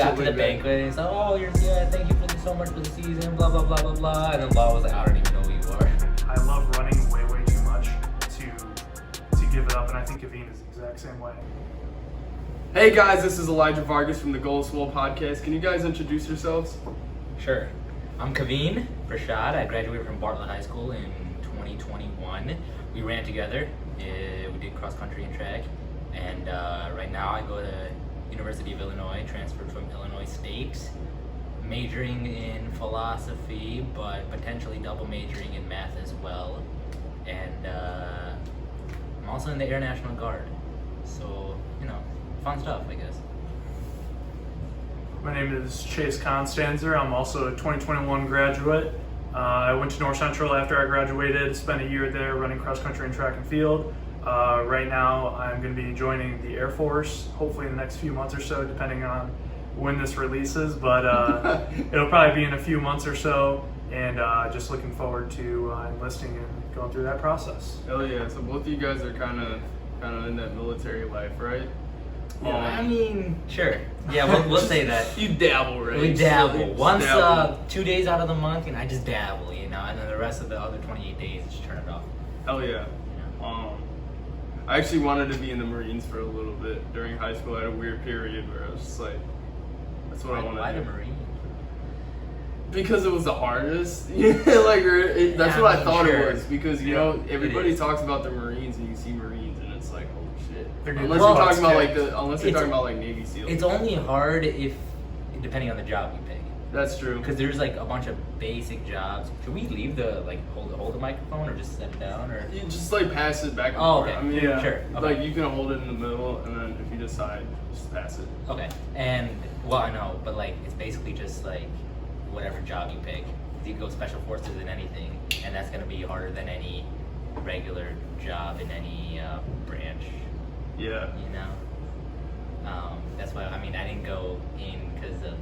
After the banquet, he's like, oh, thank you so much for the season, blah, blah, blah, blah, blah. And then Law was like, I don't even know who you are. I love running way too much to give it up, and I think Kavin is the exact same way. Hey guys, this is Elijah Vargas from the Goal Swole podcast. Can you guys introduce yourselves? Sure. I'm Kavin, Prashaad. I graduated from Bartlett High School in 2021. We ran together. We did cross country and track. And right now I go to University of Illinois, transferred from Illinois State, majoring in philosophy, but potentially double majoring in math as well. And I'm also in the Air National Guard. So, fun stuff, I guess. My name is Chase Konstanzer. I'm also a 2021 graduate. I went to North Central after I graduated, spent a year there running cross country and track and field. Right now I'm going to be joining the Air Force, hopefully in the next few months or so, depending on when this releases, but it'll probably be in a few months or so, and just looking forward to enlisting and going through that process. Hell yeah, so both of you guys are kind of in that military life, right? Yeah, I mean, sure. Yeah, we'll say that. You dabble, right? We dabble. Once, dabble. 2 days out of the month, I just dabble, and then the rest of the other 28 days, just turn it off. Hell yeah. I actually wanted to be in the Marines for a little bit during high school. I had a weird period where I was just like, that's what I want to do. Why the Marines? Because it was the hardest. That's what I thought sure. it was. Because, everybody talks about the Marines and you see Marines and it's like, holy shit. Unless Well, you're talking about like Navy SEALs. It's only hard depending on the job you pick. That's true. Because there's a bunch of basic jobs. Should we leave hold the microphone or just set it down or? You just pass it back and Oh, forth. okay. I mean, Sure. Okay. you can hold it in the middle and then if you decide, just pass it. Okay. And I know, but it's basically just whatever job you pick. You can go special forces in anything, and that's gonna be harder than any regular job in any branch. Yeah. That's why I didn't go in because of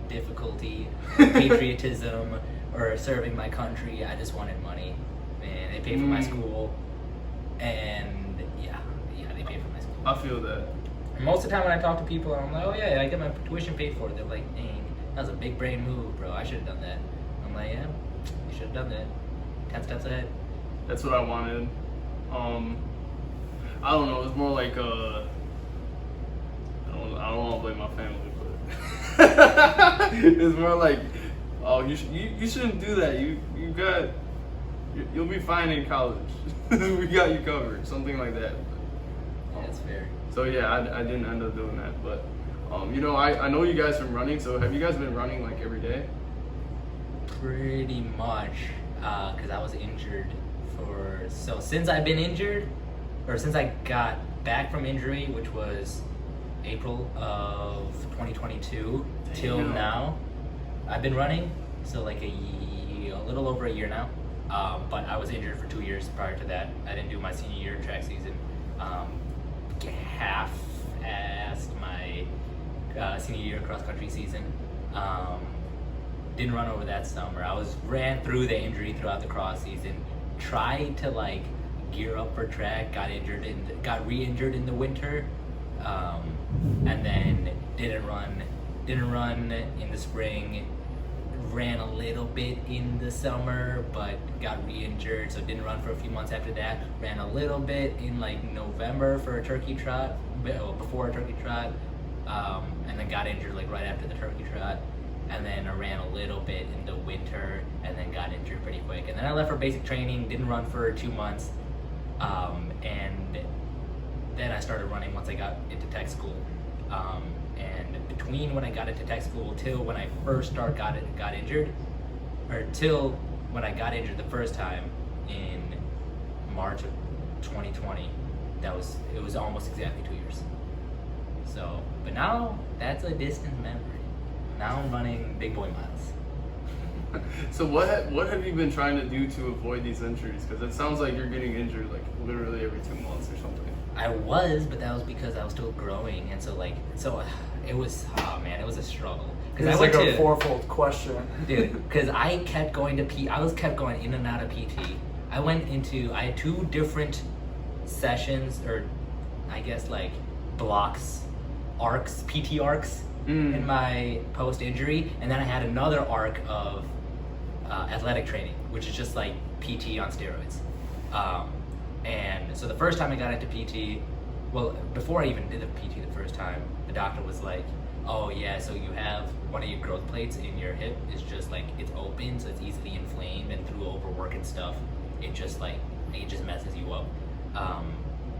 difficulty, patriotism, or serving my country. I just wanted money, and they paid for my school, and yeah, they paid for my school. I feel that. And most of the time when I talk to people, I'm like, oh yeah, I get my tuition paid for. They're like, dang, that was a big brain move, bro. I should have done that. I'm like, yeah, you should have done that. 10 steps ahead. That's what I wanted. I don't know. It's more like I don't want to blame my family, but it's more like, oh, you shouldn't do that. You'll be fine in college. We got you covered, something like that. Yeah, that's fair. So yeah, I didn't end up doing that, but I know you guys from running. So have you guys been running every day? Pretty much, because I was injured since I've been injured, or since I got back from injury, which was April of 2022 till now, I've been running. So a little over a year now. But I was injured for 2 years prior to that. I didn't do my senior year track season. Half-assed my senior year cross country season. Didn't run over that summer. Ran through the injury throughout the cross season. Tried to gear up for track. Got re-injured in the winter, and then didn't run in the spring. Ran a little bit in the summer, but got re-injured, so didn't run for a few months after that. Ran a little bit in November for a turkey trot, before a turkey trot, and then got injured right after the turkey trot. And then I ran a little bit in the winter, and then got injured pretty quick. And then I left for basic training, didn't run for 2 months, and then I started running once I got into tech school. And between when I got into tech school till when I first got injured, or till when I got injured the first time in March of 2020, it was almost exactly 2 years. So, but now that's a distant memory. Now I'm running big boy miles. So what have you been trying to do to avoid these injuries? Because it sounds like you're getting injured literally every 2 months or something. I was, but that was because I was still growing, and so it was. Oh man, it was a struggle. It's a fourfold question, dude. Because I kept going to kept going in and out of PT. I had 2 different sessions, or I guess blocks, arcs, PT arcs in my post-injury, and then I had another arc of athletic training, which is just like PT on steroids. And so the first time I got into PT, well, before I even did the PT the first time, the doctor was like, oh yeah, so you have one of your growth plates in your hip is just like, it's open, so it's easily inflamed, and through overwork and stuff, it just messes you up.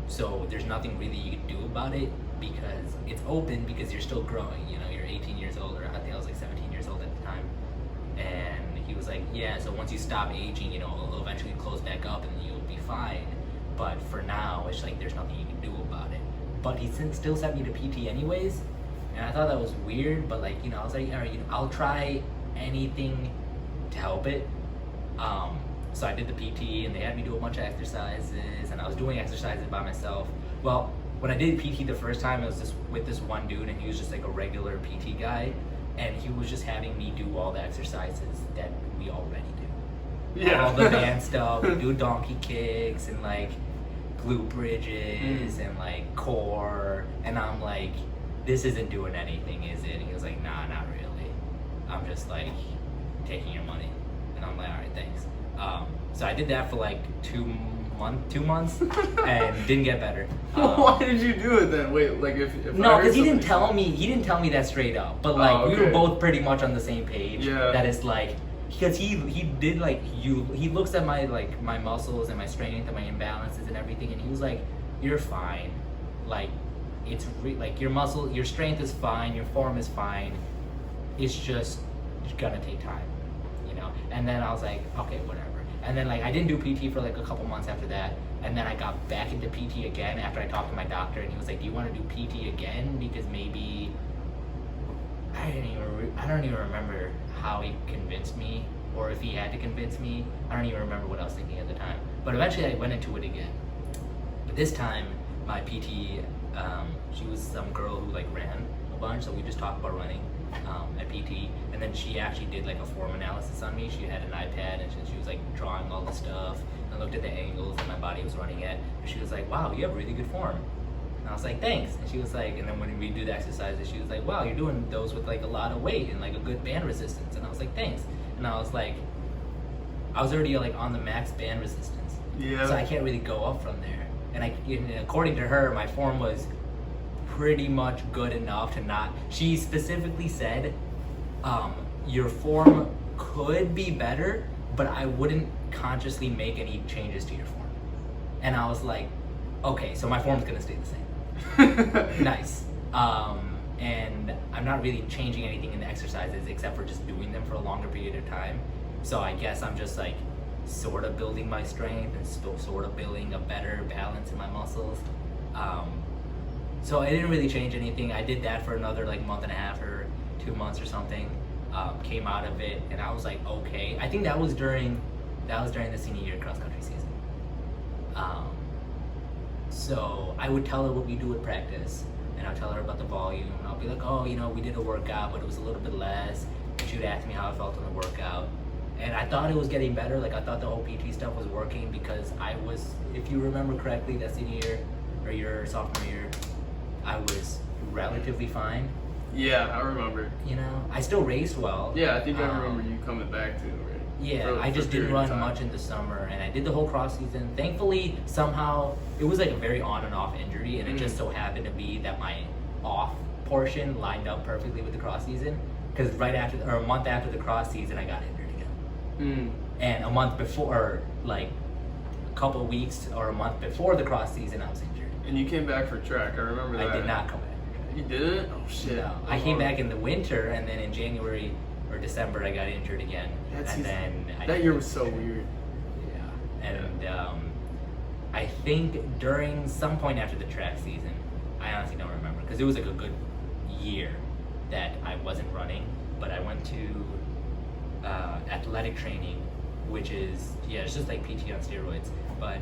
So there's nothing really you can do about it because it's open, because you're still growing, you know, you're 18 years old, or I think I was like 17 years old at the time. And he was like, yeah, so once you stop aging, you know, it'll eventually close back up and you'll be fine. But for now, it's like there's nothing you can do about it. But he still sent me to PT anyways, and I thought that was weird, but like, you know, I was like, all right, you know, I'll try anything to help it. So I did the PT, and they had me do a bunch of exercises, and I was doing exercises by myself. Well, when I did PT the first time, it was just with this one dude, and he was just like a regular PT guy, and he was just having me do all the exercises that we already do. Yeah. All the band stuff, we do donkey kicks, and like glute bridges, and like core, and I'm like, this isn't doing anything, is it? And he was like, nah, not really. I'm just like taking your money. And I'm like, all right, thanks. So I did that for like 2 months and didn't get better. Why did you do it then? Wait, like if no, I heard because he didn't something- tell me that straight up. But like we were okay. both pretty much on the same page. Yeah. That it's like, because he did like he looks at my muscles and my strength and my imbalances and everything, and he was like, you're fine. Like it's like your strength is fine, your form is fine. It's just gonna take time, you know. And then I was like, okay, whatever. And then like I didn't do PT for like a couple months after that, and then I got back into PT again after I talked to my doctor, and he was like, do you want to do PT again? Because maybe I don't even remember how he convinced me, or if he had to convince me. I don't even remember what I was thinking at the time. But eventually I went into it again. But this time my PT, she was some girl who like ran a bunch, so we just talked about running at PT, and then she actually did like a form analysis on me. She had an iPad, and she was like drawing all the stuff, and looked at the angles that my body was running at, and she was like, wow, you have really good form. And I was like, thanks. And she was like, and then when we do the exercises, she was like, wow, you're doing those with like a lot of weight and like a good band resistance. And I was like, thanks. And I was like, I was already like on the max band resistance, Yeah. so I can't really go up from there. And according to her, my form was pretty much good enough to not. She specifically said, your form could be better, but I wouldn't consciously make any changes to your form. And I was like, okay, so my form's gonna stay the same. Nice. And I'm not really changing anything in the exercises except for just doing them for a longer period of time. So I guess I'm just like sort of building my strength and still sort of building a better balance in my muscles. So I didn't really change anything. I did that for another like month and a half or 2 months or something. Came out of it, and I was like, okay. I think that was during the senior year cross country season. So I would tell her what we do at practice, and I'll tell her about the volume, and I'll be like, oh, you know, we did a workout, but it was a little bit less. And she would ask me how I felt on the workout, and I thought it was getting better. Like I thought the whole PT stuff was working, because I was, if you remember correctly, that senior year or your sophomore year, I was relatively fine. Yeah, I remember. You know, I still raced well. Yeah, I think I remember you coming back to it. Right? Yeah, I just didn't run much in the summer, and I did the whole cross season. Thankfully, somehow, it was like a very on and off injury, and it just so happened to be that my off portion lined up perfectly with the cross season, because a month after the cross season, I got injured again. And a month before, or like a couple weeks or a month before the cross season, I was injured. And you came back for track, I remember that. I did not come back. You didn't? Oh shit. No, I came back in the winter, and then in January or December I got injured again. That year was so weird. Yeah, and I think during some point after the track season, I honestly don't remember, because it was like a good year that I wasn't running, but I went to athletic training, which is, it's just like PT on steroids, but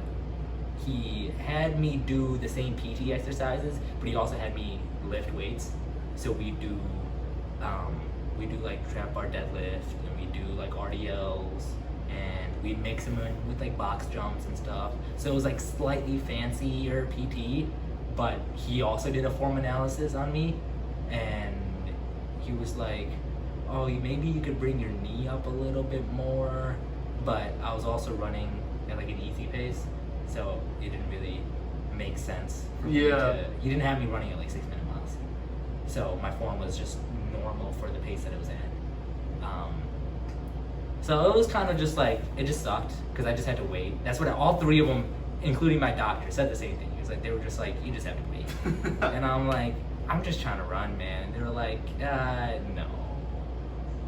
he had me do the same PT exercises, but he also had me lift weights. So we do like trap bar deadlift, and we do like RDLs, and we mix them in with like box jumps and stuff. So it was like slightly fancier PT, but he also did a form analysis on me, and he was like, oh, maybe you could bring your knee up a little bit more, but I was also running at like an easy pace, so it didn't really make sense for me to, he didn't have me running at like 6-minute miles, so my form was just normal for the pace that it was at. So it was kind of just like, it just sucked because I just had to wait. That's what all three of them, including my doctor, said the same thing. He was like, they were just like, you just have to wait. And I'm like, I'm just trying to run, man. They were like, no,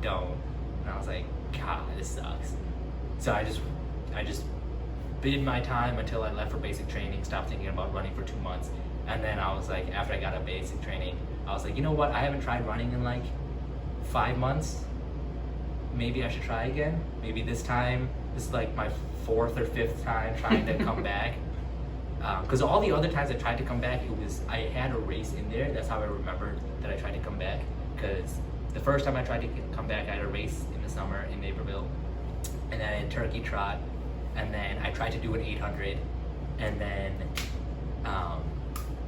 don't. And I was like, God, this sucks. So I just bid my time until I left for basic training, stopped thinking about running for 2 months. And then I was like, after I got out of basic training, I was like, you know what? I haven't tried running in like 5 months. Maybe I should try again. Maybe this time, this is like my 4th or 5th time trying to come back. Because all the other times I tried to come back, I had a race in there. That's how I remembered that I tried to come back. Because the first time I tried to come back, I had a race in the summer in Naperville, and then I had Turkey Trot, and then I tried to do an 800, and then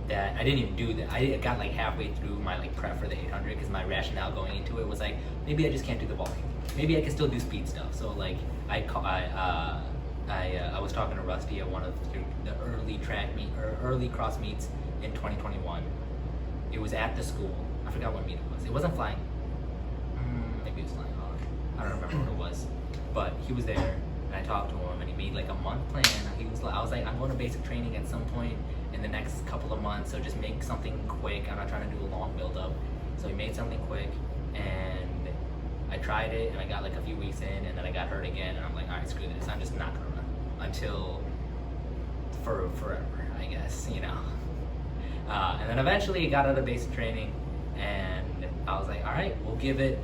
that I didn't even do that. I got like halfway through my like prep for the 800 because my rationale going into it was like, maybe I just can't do the volume. Maybe I can still do speed stuff. So like I was talking to Rusty at one of the early track meet or early cross meets in 2021. It was at the school. I forgot what meet it was. It wasn't flying. Maybe it was flying hog. I don't remember what it was. But he was there, and I talked to him, and he made like a month plan. I was like, I'm going to basic training at some point in the next couple of months, so just make something quick. I'm not trying to do a long build up. So he made something quick, and I tried it, and I got like a few weeks in, and then I got hurt again, and I'm like, all right, screw this. I'm just not gonna run until forever, I guess, you know. And then eventually I got out of basic training, and I was like, all right, we'll give it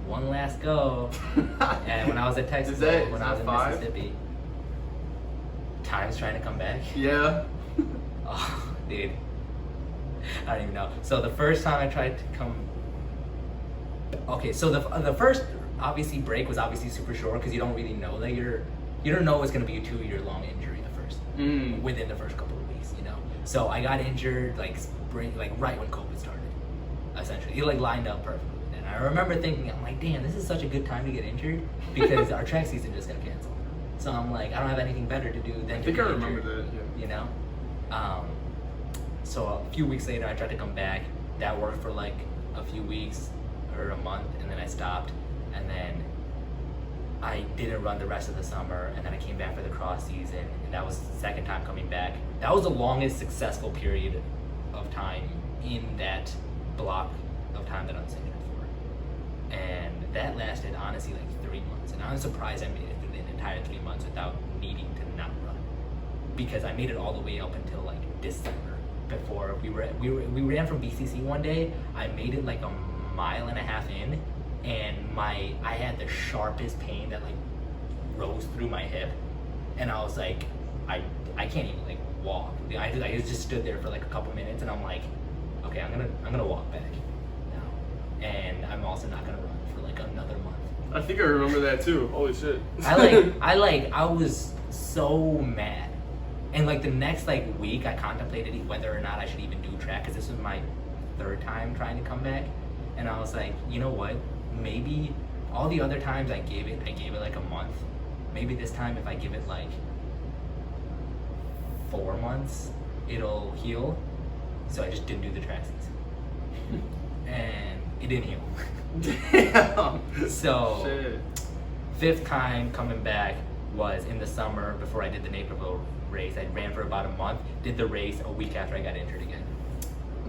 one last go. And when I was at Texas, when I was in Mississippi, time's trying to come back. Yeah. Oh, dude. I don't even know. So the first time I tried to come, okay, so the first obviously break was obviously super short because you don't really know that you don't know it's gonna be a 2-year long injury within the first couple of weeks, you know. So I got injured like right when COVID started, essentially. It like lined up perfectly. And I remember thinking, I'm like, damn, this is such a good time to get injured because our track season just got canceled. So I'm like, I don't have anything better to do than I think I remember that, yeah. You know? So a few weeks later, I tried to come back. That worked for like a few weeks or a month, and then I stopped. And then I didn't run the rest of the summer, and then I came back for the cross season, and that was the second time coming back. That was the longest successful period of time in that block of time that I was injured for. And that lasted honestly like 3 months, and I'm surprised I made it through the entire 3 months without needing to not run, because I made it all the way up until like December. Before we ran from BCC one day, I made it like a mile and a half in, and I had the sharpest pain that like rose through my hip, and I was like, I can't even like walk. I just stood there for like a couple minutes, and I'm like, okay, I'm gonna walk back now, and I'm also not gonna run for like another month. I think I remember that too. Holy shit. I was so mad. And like the next like week, I contemplated whether or not I should even do track, because this was my 3rd time trying to come back. And I was like, you know what? Maybe all the other times I gave it like a month. Maybe this time if I give it like 4 months, it'll heal. So I just didn't do the track season. And it didn't heal. Damn. So, shit. 5th time coming back was in the summer before I did the Naperville race. I ran for about a month, did the race a week after I got injured again.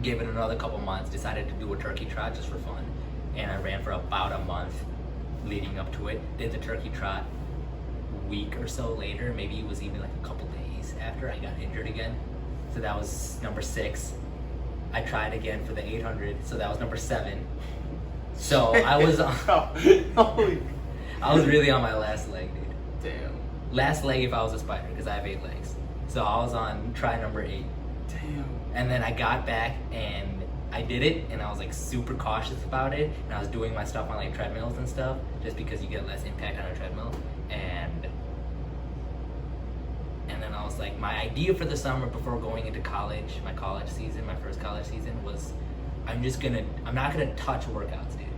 Gave it another couple months, decided to do a turkey trot just for fun. And I ran for about a month leading up to it. Did the turkey trot a week or so later, maybe it was even like a couple days after I got injured again. So that was number 6. I tried again for the 800, so that was number 7. So I was I was really on my last leg, dude. Damn. Last leg if I was a spider, because I have 8 legs. So I was on try number 8. Damn. And then I got back and I did it, and I was like super cautious about it, and I was doing my stuff on like treadmills and stuff, just because you get less impact on a treadmill. And then I was like, my idea for the summer before going into college, my college season, my first college season, was I'm not gonna touch workouts, dude.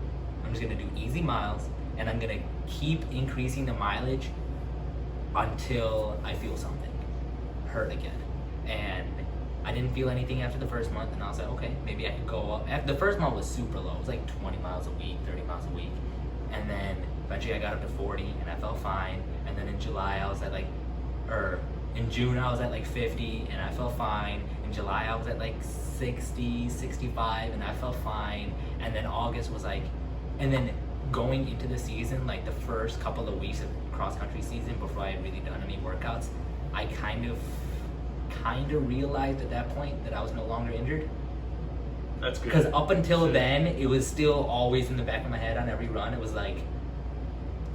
just gonna do easy miles, and I'm gonna keep increasing the mileage until I feel something hurt again. And I didn't feel anything after the first month, and I was like, okay, maybe I could go up. The first month was super low. It was like 20 miles a week, 30 miles a week. And then eventually I got up to 40, and I felt fine. And then in July, I was at like, or in June, I was at like 50, and I felt fine. In July, I was at like 60, 65, and I felt fine. And then August was like, and then going into the season, like the first couple of weeks of cross-country season, before I had really done any workouts, I kind of realized at that point that I was no longer injured. That's good. Because up until then, it was still always in the back of my head on every run. It was like,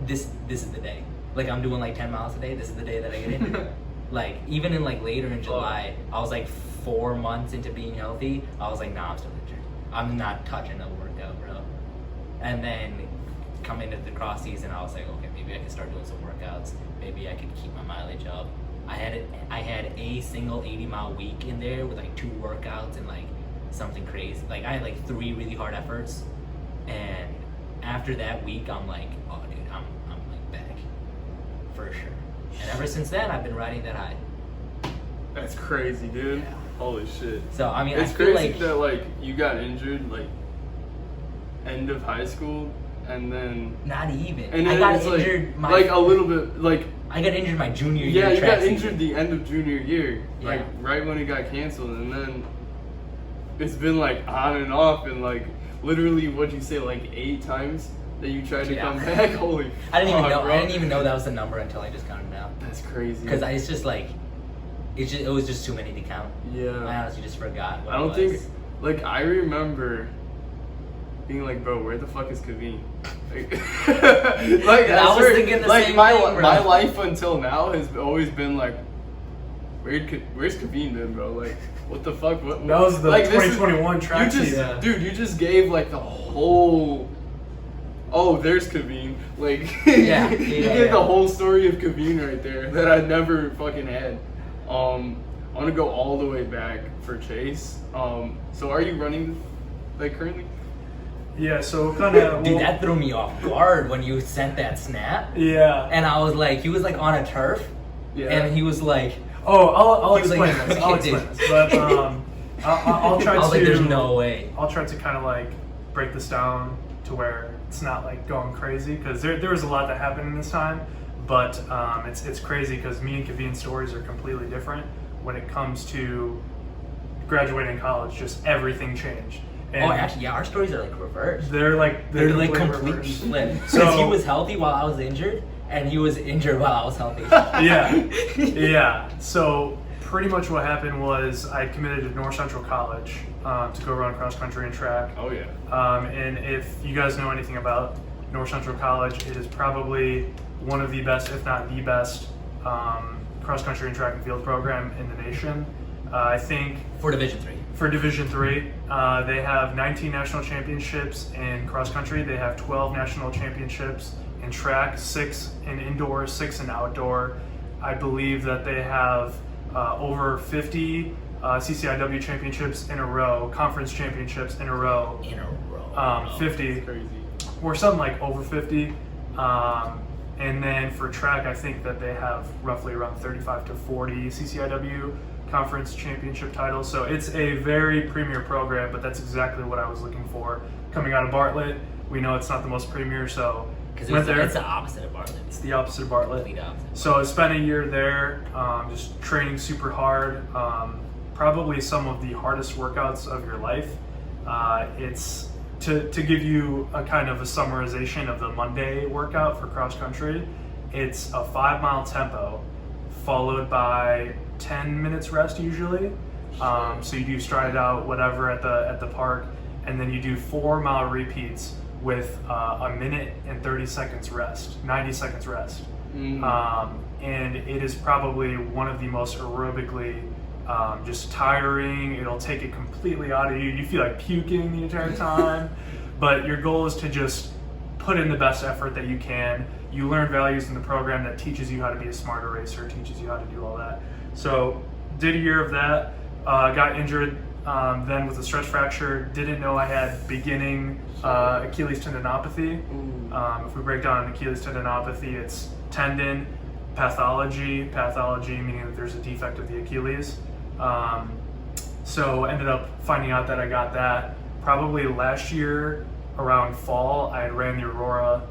this is the day. Like, I'm doing like 10 miles a day. This is the day that I get injured. Like, even in like later in July, I was like 4 months into being healthy. I was like, nah, I'm still injured. I'm not touching a workout, bro. And then coming into the cross season, I was like, okay, maybe I can start doing some workouts. Maybe I could keep my mileage up. I had a single 80-mile week in there with like 2 workouts and like something crazy. Like, I had like 3 really hard efforts, and after that week, I'm like, oh dude, I'm like back for sure. And ever since then, I've been riding that high. That's crazy, dude. Yeah. Holy shit. So I mean, It's I feel crazy like that like you got injured like end of high school, and then not even. and I then got it's injured like a little bit like I got injured my junior year. yeah, you track got season. injured the end of junior year, like Yeah. right when it got canceled, and then it's been like on and off, and like literally what'd you say, like 8 times that you tried to Yeah. come back? Holy I didn't even fuck, know. bro. I didn't even know that was the number until I just counted it out. That's crazy. Because it's just like, it was just too many to count. I yeah, honestly just forgot what I don't it was. think like I remember being like, bro, where the fuck is Kavin? Like, I was thinking the like same my thing, bro. my life until now has always been like, where's Kavin been, bro? Like, what the fuck? What That was the like, this is- 2021 track You just, season. dude, you just gave like the whole. Oh, there's Kavin. Like, Yeah, you yeah, gave yeah. the whole story of Kavin right there that I never fucking had. I want to go all the way back for Chase. So are you running like currently? Yeah, so kind of. Dude, that threw me off guard when you sent that snap. Yeah. And I was like, he was like on a turf, Yeah. and he was like, Oh, I'll He was like, explain this. I'll "Dude." explain this. But I'll try I was to. like, there's no way. I'll try to kind of like break this down to where it's not like going crazy, because there was a lot that happened in this time, but it's crazy because me and Kavin's stories are completely different when it comes to graduating college. Just everything changed. And Oh, actually, yeah, our stories are like reversed. they're like They're like complete completely reverse. flipped. Because So- he was healthy while I was injured, and he was injured while I was healthy. Yeah. So pretty much what happened was I committed to North Central College to go run cross country and track. Oh yeah. And if you guys know anything about North Central College, it is probably one of the best, if not the best, cross country and track and field program in the nation. I think For Division 3. for Division III, they have 19 national championships in cross country. They have 12 national championships in track, 6 in indoor, 6 in outdoor. I believe that they have over 50 CCIW championships in a row, conference championships in a row. In a row. 50 That's crazy. or something like over 50. And then for track, I think that they have roughly around 35 to 40 CCIW conference championship titles. So it's a very premier program, but that's exactly what I was looking for. Coming out of Bartlett, we know it's not the most premier, so Because went there. it's the opposite of Bartlett. It's the opposite of Bartlett. Complete opposite. So I spent a year there, just training super hard. Probably some of the hardest workouts of your life. It's to give you a kind of a summarization of the Monday workout for cross country. It's a 5-mile tempo followed by 10 minutes rest usually. So you do stride out whatever at the park, and then you do 4-mile repeats with a minute and 30 seconds rest, 90 seconds rest. And it is probably one of the most aerobically just tiring. It'll take it completely out of you. You feel like puking the entire time, but your goal is to just put in the best effort that you can. You learn values in the program that teaches you how to be a smarter racer, teaches you how to do all that. So did a year of that, got injured then with the stress fracture, didn't know I had beginning Achilles tendinopathy. If we break down an Achilles tendinopathy, it's tendon, pathology meaning that there's a defect of the Achilles. So ended up finding out that I got that probably last year around fall. I had ran the Aurora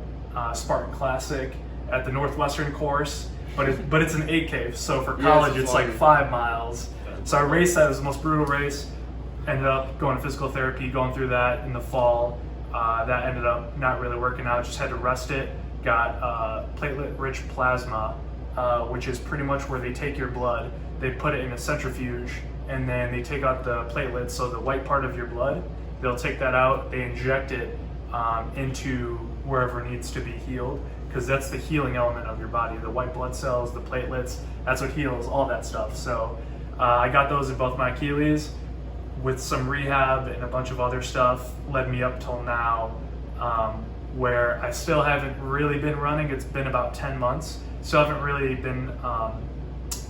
Spartan Classic at the Northwestern course, but it's an 8K, so for college it's like 5 miles. So I raced that. It was the most brutal race. Ended up going to physical therapy, going through that in the fall. That ended up not really working out, just had to rest it. Got platelet-rich plasma, which is pretty much where they take your blood, they put it in a centrifuge, and then they take out the platelets, so the white part of your blood, they'll take that out, they inject it into wherever it needs to be healed, because that's the healing element of your body. The white blood cells, the platelets, that's what heals all that stuff. So I got those in both my Achilles. With some rehab and a bunch of other stuff, led me up till now, where I still haven't really been running. It's been about 10 months. Still haven't really been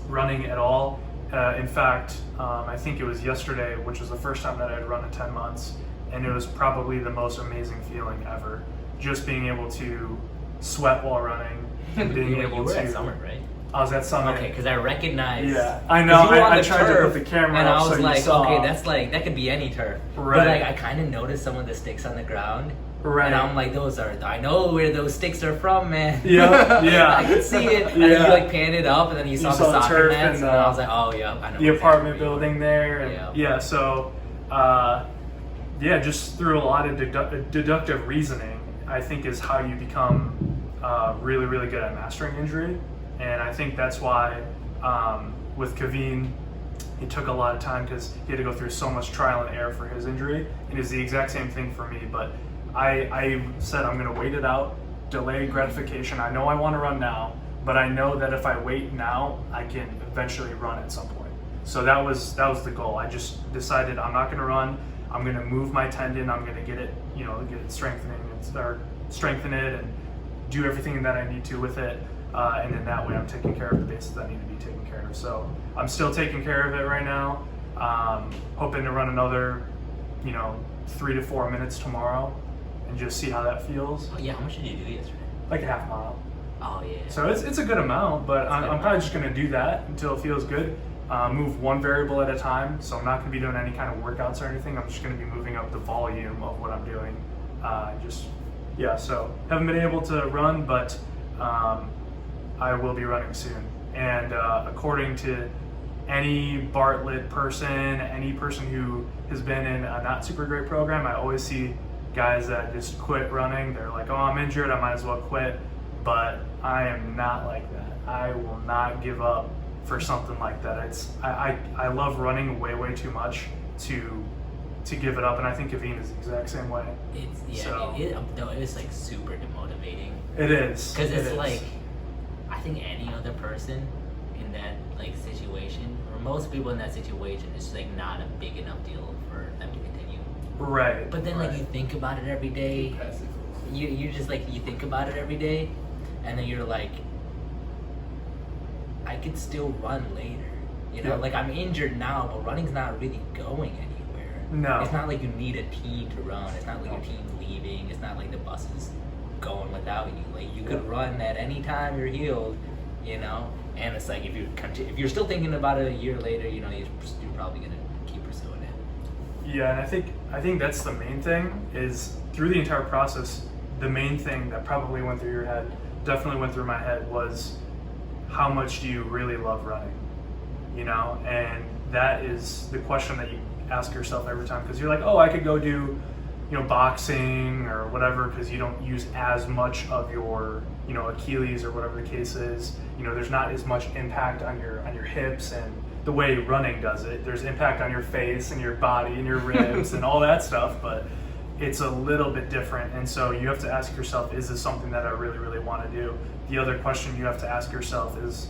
running at all. In fact, I think it was yesterday, which was the first time that I had run in 10 months, and it was probably the most amazing feeling ever. Just being able to sweat while running, and being able you were to. at Summit, right? I was at Summit. Okay, because I recognized. Yeah, I know. I tried to put the camera and up I was so like, you saw. okay, that's like that could be any turf. Right. But like, I kind of noticed some of the sticks on the ground. Right. And I'm like, I know where those sticks are from, man. Yeah, yeah. I could see it. And then you like panned it up, and then you saw the soccer turf nets, and I was like, oh yeah, I know. The apartment building there. And Yeah. So, just through a lot of deductive reasoning, I think is how you become really, really good at mastering injury. And I think that's why with Kavin, it took a lot of time because he had to go through so much trial and error for his injury. It is the exact same thing for me, but I said I'm going to wait it out, delay gratification. I know I want to run now, but I know that if I wait now, I can eventually run at some point. So that was the goal. I just decided I'm not going to run. I'm going to move my tendon. I'm going to get it, get it strengthening and start strengthen it and do everything that I need to with it. And then that way I'm taking care of the bases that need to be taken care of. So I'm still taking care of it right now. Hoping to run another, 3 to 4 minutes tomorrow and just see how that feels. Oh yeah, how much did you do yesterday? Like a half mile. Oh yeah. So it's a good amount, but I'm probably just gonna do that until it feels good. Move one variable at a time. So I'm not gonna be doing any kind of workouts or anything. I'm just gonna be moving up the volume of what I'm doing. So haven't been able to run, but I will be running soon. And according to any Bartlett person, any person who has been in a not super great program, I always see guys that just quit running. They're like, oh, I'm injured, I might as well quit. But I am not like that. I will not give up for something like that. I love running way too much to give it up, and I think Kavin is the exact same way. It's like super demotivating. It is. Because it's like, I think any other person in that like situation, or most people in that situation, it's like not a big enough deal for them to continue. Right. But then like you think about it every day. You just like you think about it every day, and then you're like, I could still run later. Like I'm injured now, but running's not really going anywhere. No. It's not like you need a team to run. It's not like your team's leaving. It's not like the bus is going without you. Like you could run at any time you're healed, And it's like if you're still thinking about it a year later, you're probably gonna keep pursuing it. Yeah, and I think that's the main thing is through the entire process. The main thing that probably went through your head, definitely went through my head, was how much do you really love running? And that is the question that you ask yourself every time, because you're like, oh, I could go do boxing or whatever, because you don't use as much of your Achilles or whatever the case is. There's not as much impact on your hips and the way running does it. There's impact on your face and your body and your ribs and all that stuff, but it's a little bit different. And so you have to ask yourself, is this something that I really want to do? The other question you have to ask yourself is,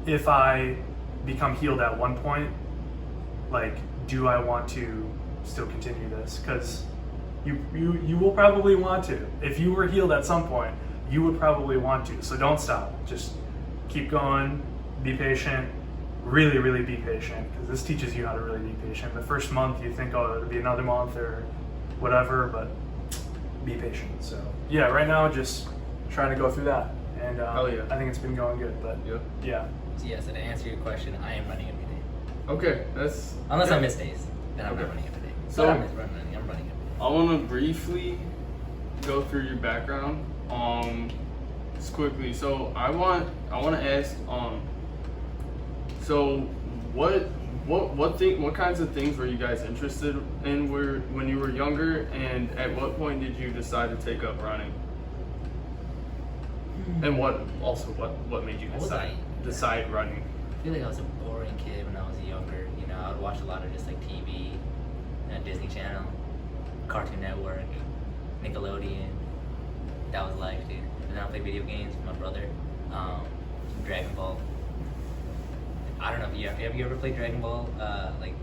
if I become healed at one point, like, do I want to still continue this? Because you will probably want to. If you were healed at some point, you would probably want to. So don't stop. Just keep going, be patient, really be patient, because this teaches you how to really be patient. The first month you think, oh, it'll be another month or whatever, but be patient. So yeah, right now just trying to go through that, and Hell yeah. I think it's been going good. But yeah. So yeah, so to answer your question, I am running every day. Okay, that's Unless yeah. I miss days, then I'm Okay. not running every day. So- But I'm running every day. I want to briefly go through your background, just quickly. So I want to ask, so what kinds of things were you guys interested in when you were younger, and at what point did you decide to take up running? And what made you What was decide running? I feel like I was a boring kid when I was younger. You know, I would watch a lot of just like TV, Disney Channel, Cartoon Network, Nickelodeon. That was life, dude. And then I play video games with my brother. Dragon Ball. I don't know if have you ever played Dragon Ball?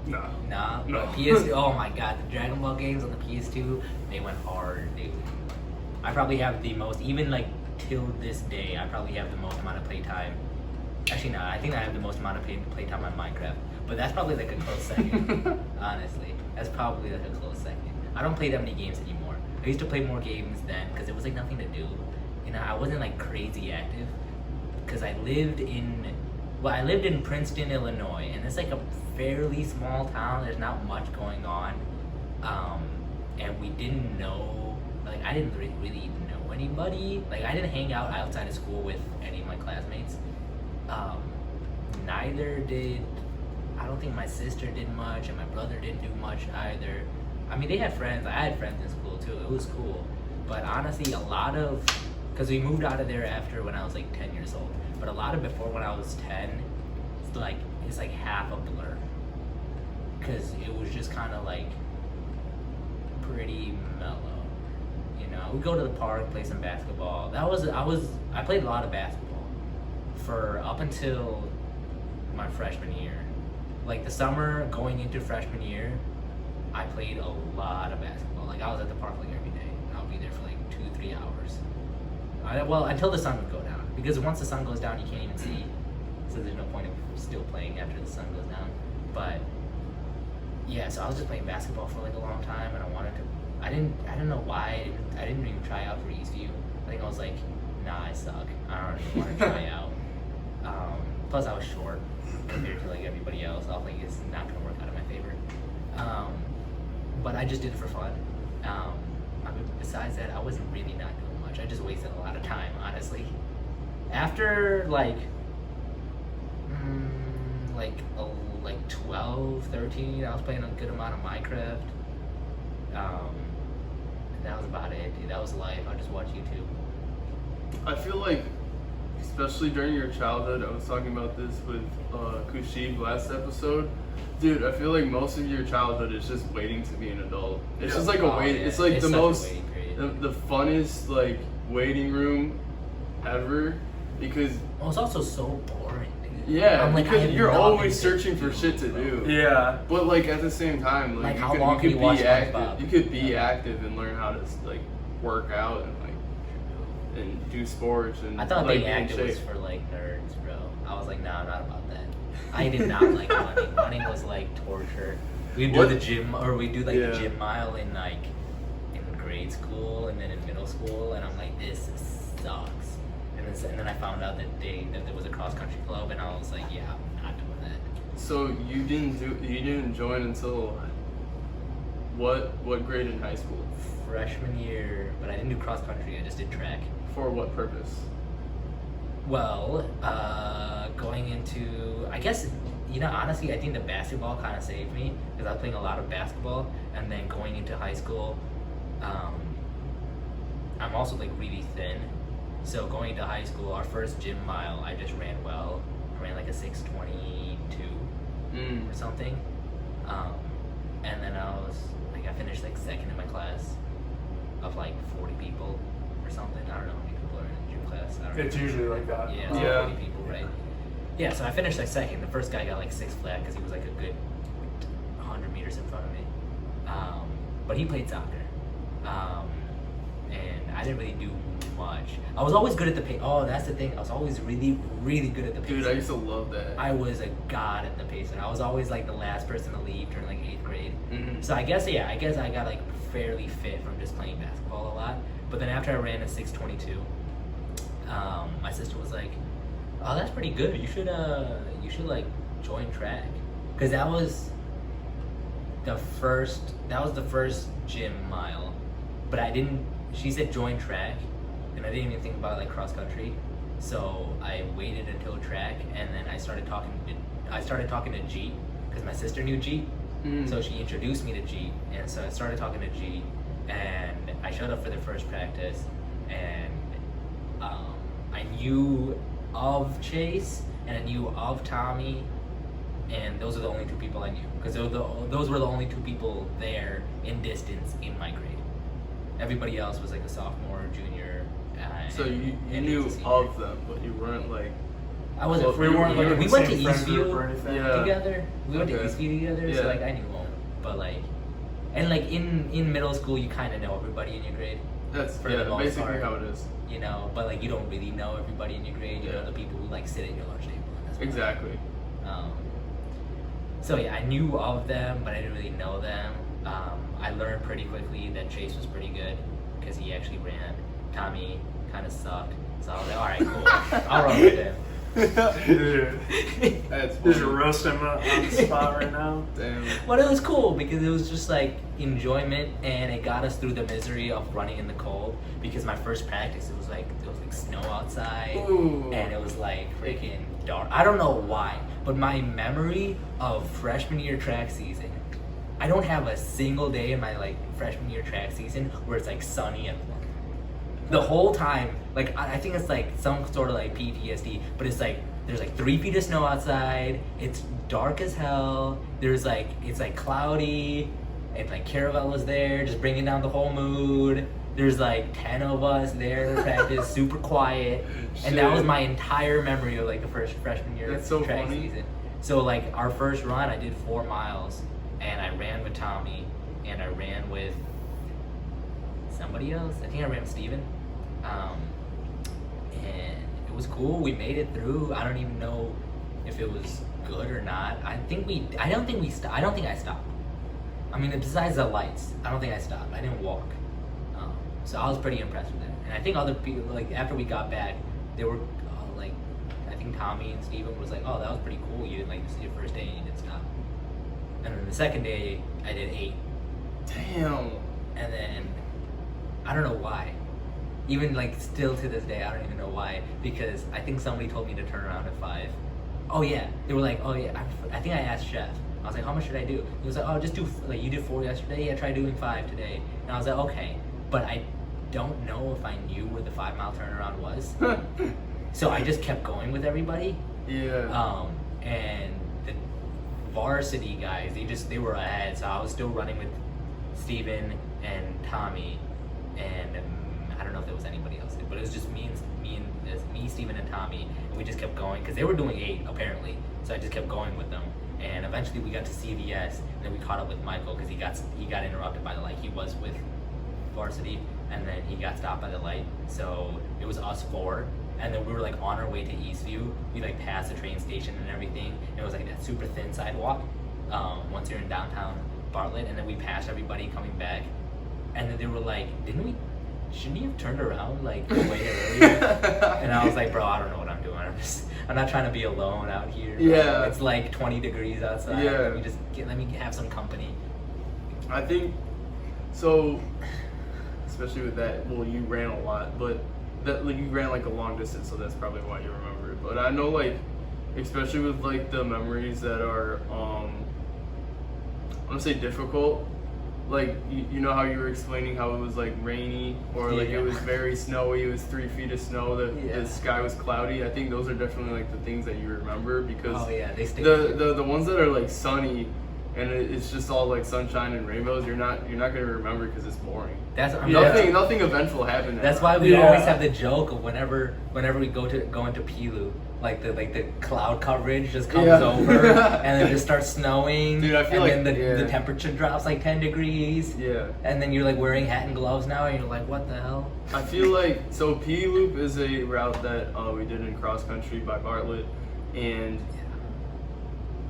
Nah. No. But PS2. Oh my god, the Dragon Ball games on the PS2, they went hard, dude. I probably have the most, even like till this day, I probably have the most amount of playtime. Actually, no, I think I have the most amount of playtime on Minecraft. But that's probably like a close second. Honestly, that's probably like a close second. I don't play that many games anymore. I used to play more games then because there was like nothing to do. You know, I wasn't like crazy active because I lived in Princeton, Illinois, and it's like a fairly small town. There's not much going on, and we didn't know. Like, I didn't really know anybody. Like, I didn't hang out outside of school with any of my classmates. Neither did. I don't think my sister did much, and my brother didn't do much either. I mean, they had friends. I had friends in school too. It was cool, but honestly, because we moved out of there after when I was like 10 years old. But a lot of before when I was 10, it's like half a blur. Because it was just kind of like pretty mellow, you know. We go to the park, play some basketball. I played a lot of basketball for up until my freshman year. Like the summer going into freshman year, I played a lot of basketball. Like I was at the park like every day. I would be there for like 2-3 hours. Until the sun would go down. Because once the sun goes down, you can't even see. So there's no point of still playing after the sun goes down. But yeah, so I was just playing basketball for like a long time, and I didn't know why I didn't even try out for Eastview. I think I was like, nah, I suck. I don't even want to try out. Plus I was short compared to like everybody else. I think it's not gonna work out in my favor. But I just did it for fun. Besides that, I wasn't really not doing much. I just wasted a lot of time, honestly. After like 12, 13, I was playing a good amount of Minecraft. And that was about it, dude. That was life. I just watch YouTube. I feel like, especially during your childhood, I was talking about this with Kushib last episode. Dude, I feel like most of your childhood is just waiting to be an adult. It's just like a wait. Yeah. It's like It's the such a most, waiting period. the funnest like waiting room ever, because Well, it's also so boring, dude. yeah, I'm like, I because have you're nothing always to searching for do, shit to bro. do. Yeah. But like at the same time, Like, you how could, long can you watch be active. SpongeBob? You could be active and learn how to like work out and do sports and I thought like, being be in active was shape. for like nerds, bro. I was like, nah, I'm not about that. I did not like running. Running was like torture. We'd do What? the gym, or we'd do like Yeah. the gym mile in grade school and then in middle school, and I'm like, this sucks. And then I found out that there was a cross country club, and I was like, yeah, I'm not doing that. So you didn't join until what grade in high school? Freshman year, but I didn't do cross country. I just did track. For what purpose? Well, going into, I guess, you know, honestly, I think the basketball kind of saved me because I was playing a lot of basketball, and then going into high school, I'm also like really thin. So going into high school, our first gym mile, I just ran well. I ran like a 6:22 or something. And then I finished like second in my class of like 40 people or something. I don't know how many people are in gym class. I don't It's know. usually like that. Yeah, it's like 40 people, right? Yeah, so I finished like second. The first guy got like 6 flat because he was like a good 100 meters in front of me. But he played soccer. And I didn't really do much. I was always good at the pace. Oh, that's the thing. I was always really, really good at the pace. Dude, I used to love that. I was a god at the pacer. I was always like the last person to leave during like 8th grade. So I guess I got like fairly fit from just playing basketball a lot. But then after I ran a 6:22, my sister was like, "Oh, that's pretty good. You should like join track," because that was the first gym mile. But I didn't. She said join track, and I didn't even think about like cross country. So I waited until track, and then I started talking to G, because my sister knew G. So she introduced me to G, and so I started talking to G, and I showed up for the first practice, and I knew of Chase, and I knew of Tommy, and those are the only 2 people I knew, because those were the only 2 people there in distance in my grade. Everybody else was like a sophomore, junior. So you knew of them, but you weren't like. I wasn't. We weren't like we in went the to same friend group Eastview or anything. Yeah. together. We went to Okay. Eastview together, so Yeah. like I knew them. But like, and like in middle school, you kind of know everybody in your grade. That's For the most basically part. how it is. You know, but like you don't really know everybody in your grade. You know the people who like sit at your lunch table. And that's about it. Exactly. So yeah, I knew of them, but I didn't really know them. I learned pretty quickly that Chase was pretty good because he actually ran. Tommy kind of sucked, so I was like, all right, cool, I'll run with him. Dude, That's just funny. roast him on the spot right now. Damn. But it was cool because it was just like enjoyment, and it got us through the misery of running in the cold. Because my first practice, it was like snow outside, Ooh. and it was like freaking dark. I don't know why, but my memory of freshman year track season, I don't have a single day in my like freshman year track season where it's like sunny and warm. The whole time, like I think it's like some sort of like PTSD, but it's like there's like 3 feet of snow outside. It's dark as hell. There's like it's like cloudy, and like Caravella's there, just bringing down the whole mood. There's like 10 of us there to practice, super quiet, and that was my entire memory of like the first freshman year That's so track funny. season. So like our first run, I did 4 miles, and I ran with Tommy, and I ran with somebody else. I think I ran with Steven. And it was cool. We made it through. I don't even know if it was good or not. I don't think I stopped. I mean, besides the lights, I don't think I stopped. I didn't walk. So I was pretty impressed with that. And I think other people, like after we got back, they were like, I think Tommy and Steven was like, oh, that was pretty cool. You didn't this is your first day and you didn't stop. And then the second day, I did 8. Damn. And then I don't know why. Even like still to this day, I don't even know why. Because I think somebody told me to turn around at 5. Oh yeah, they were like, oh yeah. I think I asked Chef. I was like, how much should I do? He was like, oh, just do like you did 4 yesterday. Yeah, try doing 5 today. And I was like, okay, but I don't know if I knew where the 5 mile turnaround was. So I just kept going with everybody. Yeah. And the varsity guys, they were ahead. So I was still running with Steven and Tommy, and I don't know if there was anybody else, but it was just me, Steven, and Tommy, and we just kept going because they were doing 8 apparently. So I just kept going with them, and eventually we got to CVS, and then we caught up with Michael because he got interrupted by the light. He was with varsity, and then he got stopped by the light. So it was us 4, and then we were like on our way to Eastview. We like passed the train station and everything, and it was like that super thin sidewalk. Once you're in downtown Bartlett, and then we passed everybody coming back, and then they were like, shouldn't you have turned around like way earlier? And I was like, bro, I don't know what I'm doing. I'm not trying to be alone out here. Yeah. It's like 20 degrees outside. Yeah. Let me have some company. I think so. Especially with that, well, you ran a lot, but that like you ran like a long distance, so that's probably why you remember it. But I know like, especially with like the memories that are, I'm gonna say difficult. Like you know how you were explaining how it was like rainy or like Yeah. it was very snowy. It was 3 feet of snow. Yeah. The sky was cloudy. I think those are definitely like the things that you remember because Oh yeah, they stay. the ones that are like sunny and it's just all like sunshine and rainbows, you're not gonna remember because it's boring. That's Nothing eventful happened. That's why we always have the joke of whenever we go into Pilu, like the cloud coverage just comes over and then it just starts snowing. Dude, I feel and like then the temperature drops like 10 degrees. Yeah. And then you're like wearing hat and gloves now, and you're like, what the hell? I feel like P Loop is a route that we did in cross country by Bartlett, and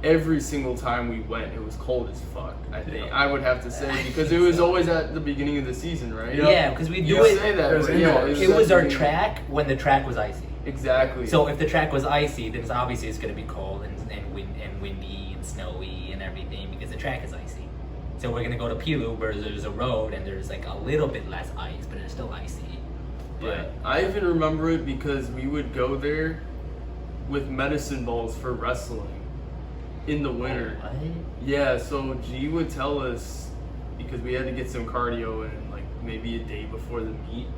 every single time we went, it was cold as fuck. I think I would have to say, because it was always at the beginning of the season, right? Yeah, because we do You it. say that, it was but yeah, It was our track when the track was icy. Exactly. So if the track was icy, then obviously it's going to be cold and windy and snowy and everything because the track is icy. So we're going to go to Pilu where there's a road and there's like a little bit less ice, but it's still icy. Yeah, I even remember it because we would go there with medicine balls for wrestling in the winter. What? Yeah, so G would tell us, because we had to get some cardio in like maybe a day before the meet,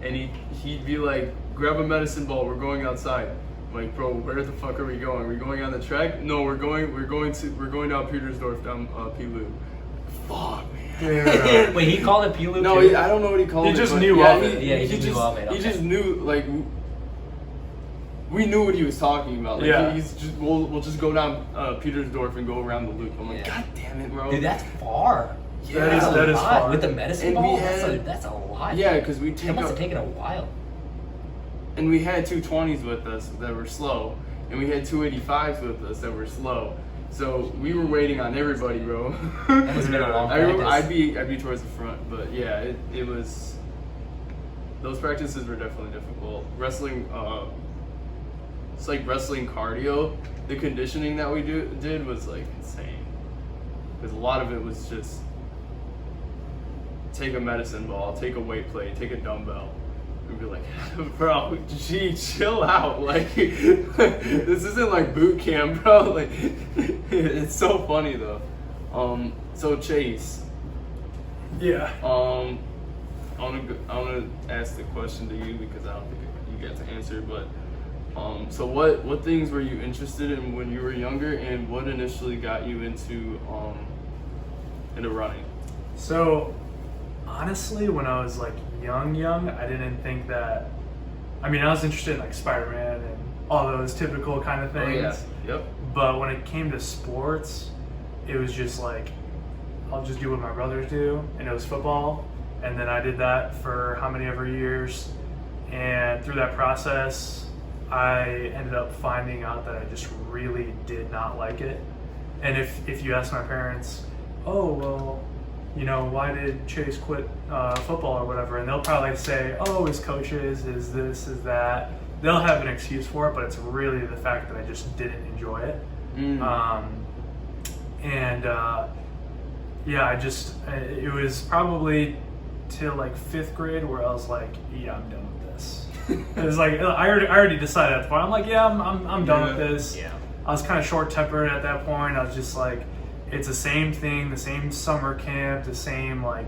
and he'd be like, grab a medicine ball, we're going outside. I'm like, bro, where the fuck are we going? Are we going on the track? No, we're going down Petersdorf, down Pilu. Fuck, man. Wait, he called it Pilu No, too? I don't know what he called it. He just but knew of it. Yeah, he knew of it, He okay. just knew, like, we knew what he was talking about. Like, Yeah. he's just, we'll just go down Petersdorf and go around the loop. I'm like, Yeah. God damn it, bro. Dude, that's far. Yeah. That is That's a lot. far. With the medicine And ball, we had- that's a lot. Yeah, because we It take must have a, taken a while. and we had 220s with us that were slow, and we had 285s with us that were slow. So we were waiting on everybody, bro. That must have been a long I remember practice. I'd be towards the front, but yeah, it was. Those practices were definitely difficult. Wrestling, it's like wrestling cardio. The conditioning that we did was like insane, because a lot of it was just take a medicine ball, take a weight plate, take a dumbbell. We'd be like, bro, gee, chill out. Like, this isn't like boot camp, bro. Like, it's so funny though. So Chase, Yeah. I wanna ask the question to you because I don't think you got to answer. But, so what things were you interested in when you were younger, and what initially got you into running? So, honestly, when I was like young, I didn't think that. I mean, I was interested in like Spider-Man and all those typical kind of things. Oh, yeah. Yep. But when it came to sports, it was just like, I'll just do what my brothers do, and it was football. And then I did that for how many ever years. And through that process, I ended up finding out that I just really did not like it. And if you ask my parents, oh, well, you know, why did Chase quit football or whatever? And they'll probably say, oh, his coaches, is this, is that. They'll have an excuse for it, but it's really the fact that I just didn't enjoy it. It was probably till like 5th grade where I was like, yeah, I'm done with this. It was like, I already decided at the point. I'm like, yeah, I'm done with this. Yeah. I was kind of short-tempered at that point. I was just like, it's the same thing, the same summer camp, the same like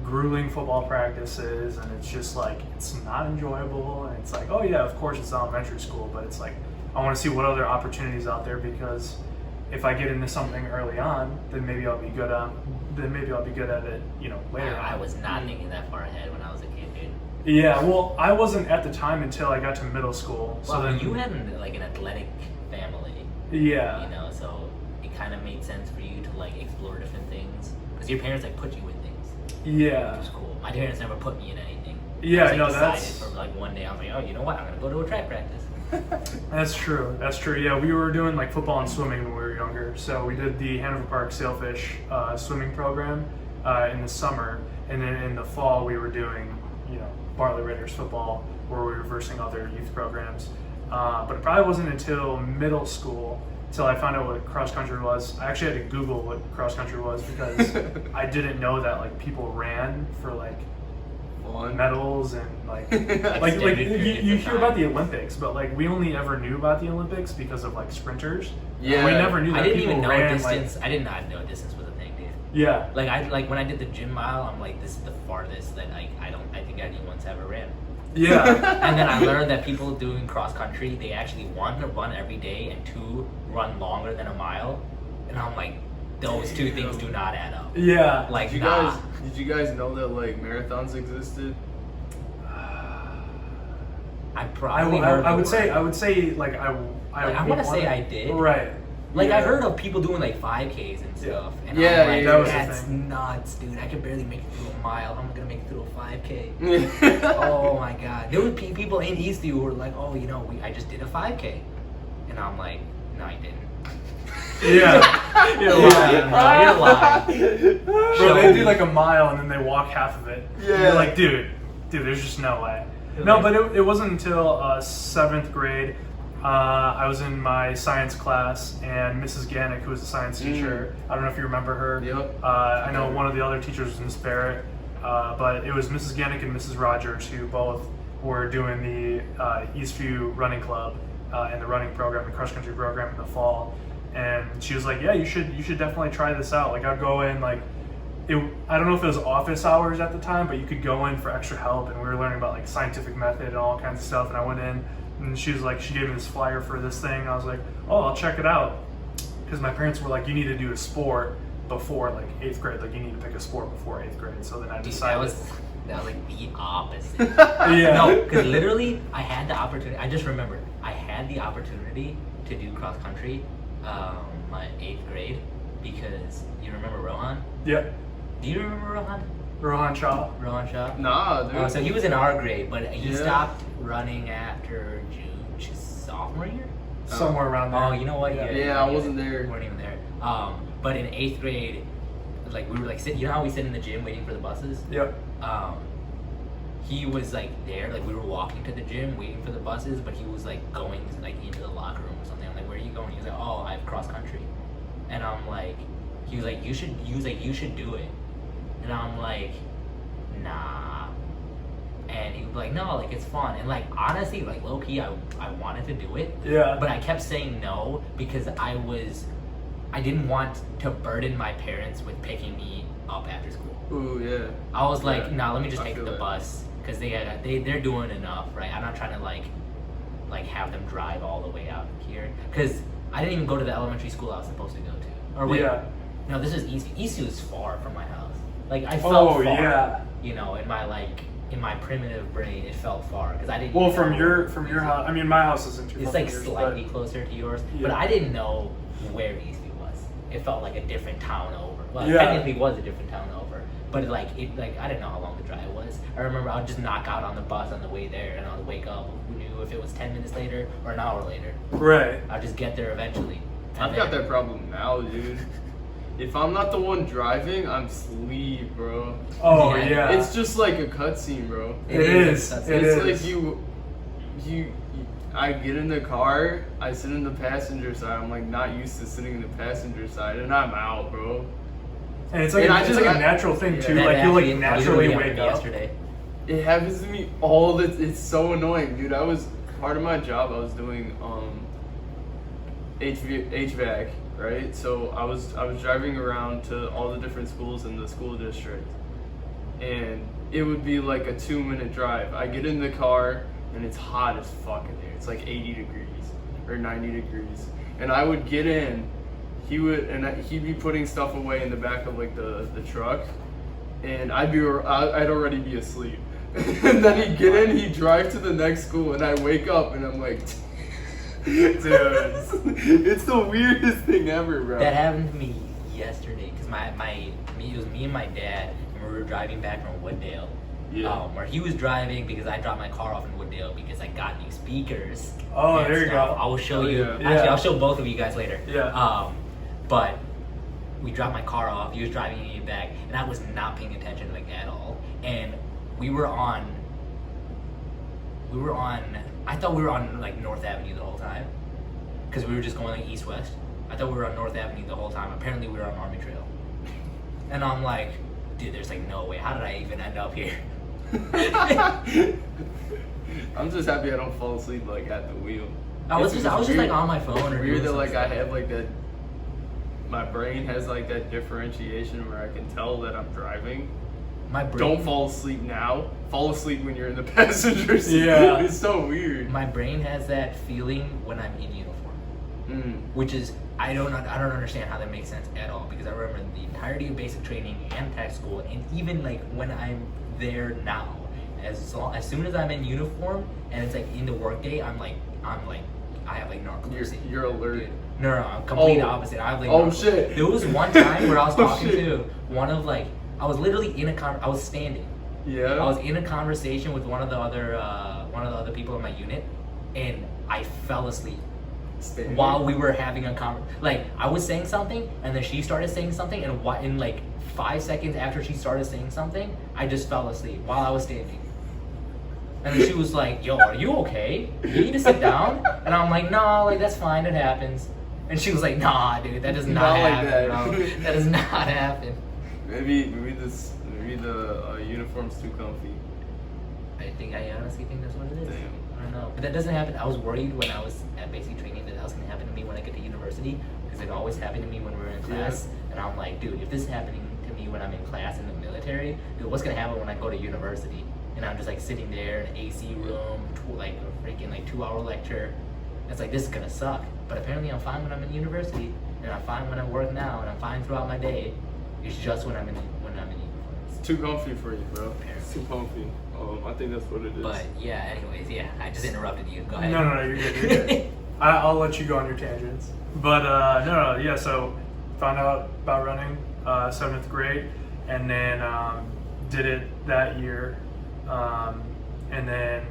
grueling football practices, and it's just like, it's not enjoyable. And it's like, oh yeah, of course it's elementary school, but it's like, I want to see what other opportunities out there, because if I get into something early on, then maybe I'll be good at it, you know, later. I was not thinking that far ahead when I was a kid, dude. Yeah, well, I wasn't at the time until I got to middle school. So Well, then you had an athletic family, yeah. you know, so it kind of made sense for you to like explore different things because your parents like put you in things, Yeah. which is cool. My parents never put me in anything. Yeah, I was, no, like, that's- decided for like one day I was like, oh, you know what? I'm gonna go to a track practice. That's true. Yeah, we were doing like football and swimming when we were younger. So we did the Hanover Park Sailfish swimming program in the summer, and then in the fall we were doing, you know, Bartlett Raiders football, where we were reversing other youth programs. But it probably wasn't until middle school till I found out what cross country was. I actually had to Google what cross country was because I didn't know that like people ran for like medals and like you hear about the Olympics, but like we only ever knew about the Olympics because of like sprinters. Yeah. We never knew that I didn't people even know ran distance. I did not know distance was a thing, dude. yeah. Like when I did the gym mile, I'm like, this is the farthest that I think anyone's ever ran. Yeah. And then I learned that people doing cross country, they actually, one, run every day, and two, run longer than a mile. And I'm like, those two things do not add up. Yeah. Like, Did you guys know that like marathons existed? I probably heard I would the say word. like I want to say I did. Right. Like, Yeah. I heard of people doing like 5Ks and stuff. And Yeah, I'm like, yeah, that was the that's thing. nuts, dude. I could barely make it through a mile. I'm gonna make it through a 5K. Oh my god. There were people in Eastview who were like, oh, you know, I just did a 5K. And I'm like, no, I didn't. Yeah. You're lying, bro. You're lying. Bro, they do like a mile and then they walk half of it. Yeah. You're like, dude, there's just no way. No, but it wasn't until 7th grade. I was in my science class, and Mrs. Gannick, who was the science teacher, I don't know if you remember her. Yep. I know one of the other teachers was Miss Barrett, but it was Mrs. Gannick and Mrs. Rogers who both were doing the Eastview Running Club and the running program, the cross country program in the fall. And she was like, "Yeah, you should definitely try this out." Like, I'd go in like. I don't know if it was office hours at the time, but you could go in for extra help, and we were learning about like scientific method and all kinds of stuff. And I went in, and she was like, she gave me this flyer for this thing. And I was like, oh, I'll check it out, because my parents were like, you need to do a sport before like 8th grade. Like, you need to pick a sport before 8th grade. So then I Dude, decided. that was like the opposite. Yeah. No, because literally I had the opportunity. I just remembered I had the opportunity to do cross country, my 8th grade, because you remember Rohan? Yep. Do you remember Rohan? Rohan Shaw. Rohan Shah? Nah, dude. So he was in our grade, but he Yeah. stopped running after his sophomore year. Somewhere around there. Oh, you know what? Yeah, I wasn't there. We weren't even there. But in 8th grade, like we were like sitting. You know how we sit in the gym waiting for the buses? Yep. He was like there, like we were walking to the gym waiting for the buses, but he was like going like into the locker room or something. I'm like, where are you going? He was like, oh, I have cross country, and I'm like, he was like, you should do it, and I'm like, nah, and he was like, no, like it's fun, and like honestly, like low key, I wanted to do it, Yeah. but I kept saying no because I didn't want to burden my parents with picking me up after school. Ooh, yeah. I was like, Yeah, nah, let me just I take feel the that. bus because they're doing enough, right? I'm not trying to like have them drive all the way out here because I didn't even go to the elementary school I was supposed to go to. Or wait, Yeah. no, this is Eastview. Eastview is far from my house. Like I felt Oh, far. yeah. You know, in my primitive brain, it felt far because I didn't. Well, even from know your house. I mean, my house isn't too far. It's like from yours, slightly but- closer to yours, but Yeah. I didn't know where Eastview was. It felt like a different town over. Well, Yeah. it technically was a different town over, but I didn't know how long the drive was. I remember I would just knock out on the bus on the way there, and I would wake up. Who knew if it was 10 minutes later or an hour later? Right. I'd just get there eventually. And I've got then- that problem now, dude. If I'm not the one driving, I'm asleep, bro. Oh Yeah. yeah. It's just like a cutscene, bro. It is. That's It It's is. like you. I get in the car, I sit in the passenger side. I'm like not used to sitting in the passenger side, and I'm out, bro. And it's like And a, I it's just- like a I- natural thing yeah. too. that Like you like actually naturally literally wake happened up. yesterday. It happens to me all the. It's so annoying, dude. I was part of my job. I was doing HVAC, right? So I was driving around to all the different schools in the school district, and it would be like a 2-minute drive. I get in the car and it's hot as fuck in there. It's like 80 degrees or 90 degrees, and I would get in. He'd be putting stuff away in the back of like the truck, and I'd already be asleep. And then he'd get in, he'd drive to the next school, and I wake up and I'm like, dude, it's the weirdest thing ever, bro. That happened to me yesterday because it was me and my dad, and we were driving back from Wooddale. Yeah. Where he was driving because I dropped my car off in Wooddale because I got new speakers. Oh, and there you stuff. go. I will show Oh, you. yeah. Actually, Yeah. I'll show both of you guys later. Yeah. But we dropped my car off. He was driving me back, and I was not paying attention like at all. And we were on. I thought we were on like North Avenue the whole time, because we were just going like east-west. I thought we were on North Avenue the whole time. Apparently, we were on Army Trail. And I'm like, dude, there's like no way. How did I even end up here? I'm just happy I don't fall asleep like at the wheel. I was It's just weird- like on my phone or Weird doing that some like I stuff. have like that. My brain has like that differentiation where I can tell that I'm driving. My brain, Don't fall asleep now. Fall asleep when you're in the passenger seat. Yeah. It's so weird. My brain has that feeling when I'm in uniform. which is I don't understand how that makes sense at all, because I remember the entirety of basic training and tech school, and even like when I'm there now, as soon as I'm in uniform and it's like in the workday, I'm like I have like narcolepsy. You're alert. Dude. No, I'm complete opposite. I have like oh shit. There was one time where I was talking shit. to one of like I was literally in I was standing. Yeah. I was in a conversation with one of the other people in my unit, and I fell asleep while we were having a conversation. Like I was saying something, and then she started saying something, and in like 5 seconds after she started saying something, I just fell asleep while I was standing. And then she was like, "Yo, are you okay? You need to sit down." And I'm like, "No, like that's fine. It happens." And she was like, "Nah, dude, that does not happen, like that. bro. That does not happen." Maybe the uniform's too comfy. I honestly think that's what it is. Damn. I don't know, but that doesn't happen. I was worried when I was at basic training that was gonna happen to me when I get to university, because it always happened to me when we were in class. Yeah. And I'm like, dude, if this is happening to me when I'm in class in the military, dude, what's gonna happen when I go to university? And I'm just like sitting there in an AC room, like a freaking like 2-hour lecture. It's like, this is gonna suck. But apparently I'm fine when I'm in university, and I'm fine when I work now, and I'm fine throughout my day. It's just when I'm in uniform. It's too comfy for you, bro. It's too comfy. I think that's what it is. But yeah, anyways, yeah, I just interrupted you. Go ahead. No, you're good. You're good. I'll let you go on your tangents. But yeah. So found out about running 7th grade, and then did it that year, and then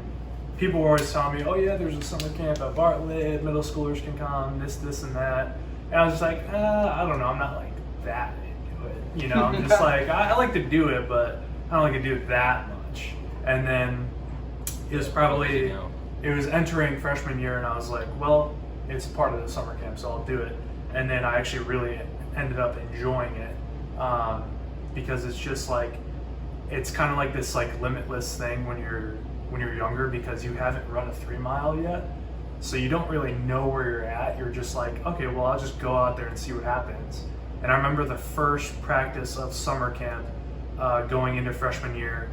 people were always telling me, "Oh yeah, there's a summer camp at Bartlett. Middle schoolers can come. This, and that." And I was just like, I don't know. I'm not like that into it. You know, I'm just like I like to do it, but I don't like to do it that much. And then it was probably it was entering freshman year, and I was like, well, it's part of the summer camp, so I'll do it. And then I actually really ended up enjoying it, because it's just like it's kind of like this like limitless thing when you're younger, because you haven't run a 3-mile yet, so you don't really know where you're at. You're just like, okay, well, I'll just go out there and see what happens. And I remember the first practice of summer camp, going into freshman year,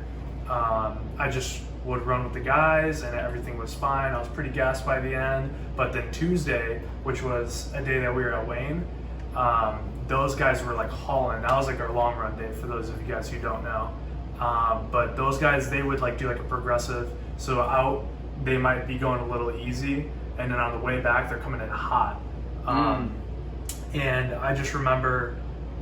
I just would run with the guys and everything was fine. I was pretty gassed by the end. But then Tuesday, which was a day that we were at Wayne, those guys were like hauling. That was like our long run day, for those of you guys who don't know. But those guys, they would like do like a progressive. So out, they might be going a little easy, and then on the way back, they're coming in hot. And I just remember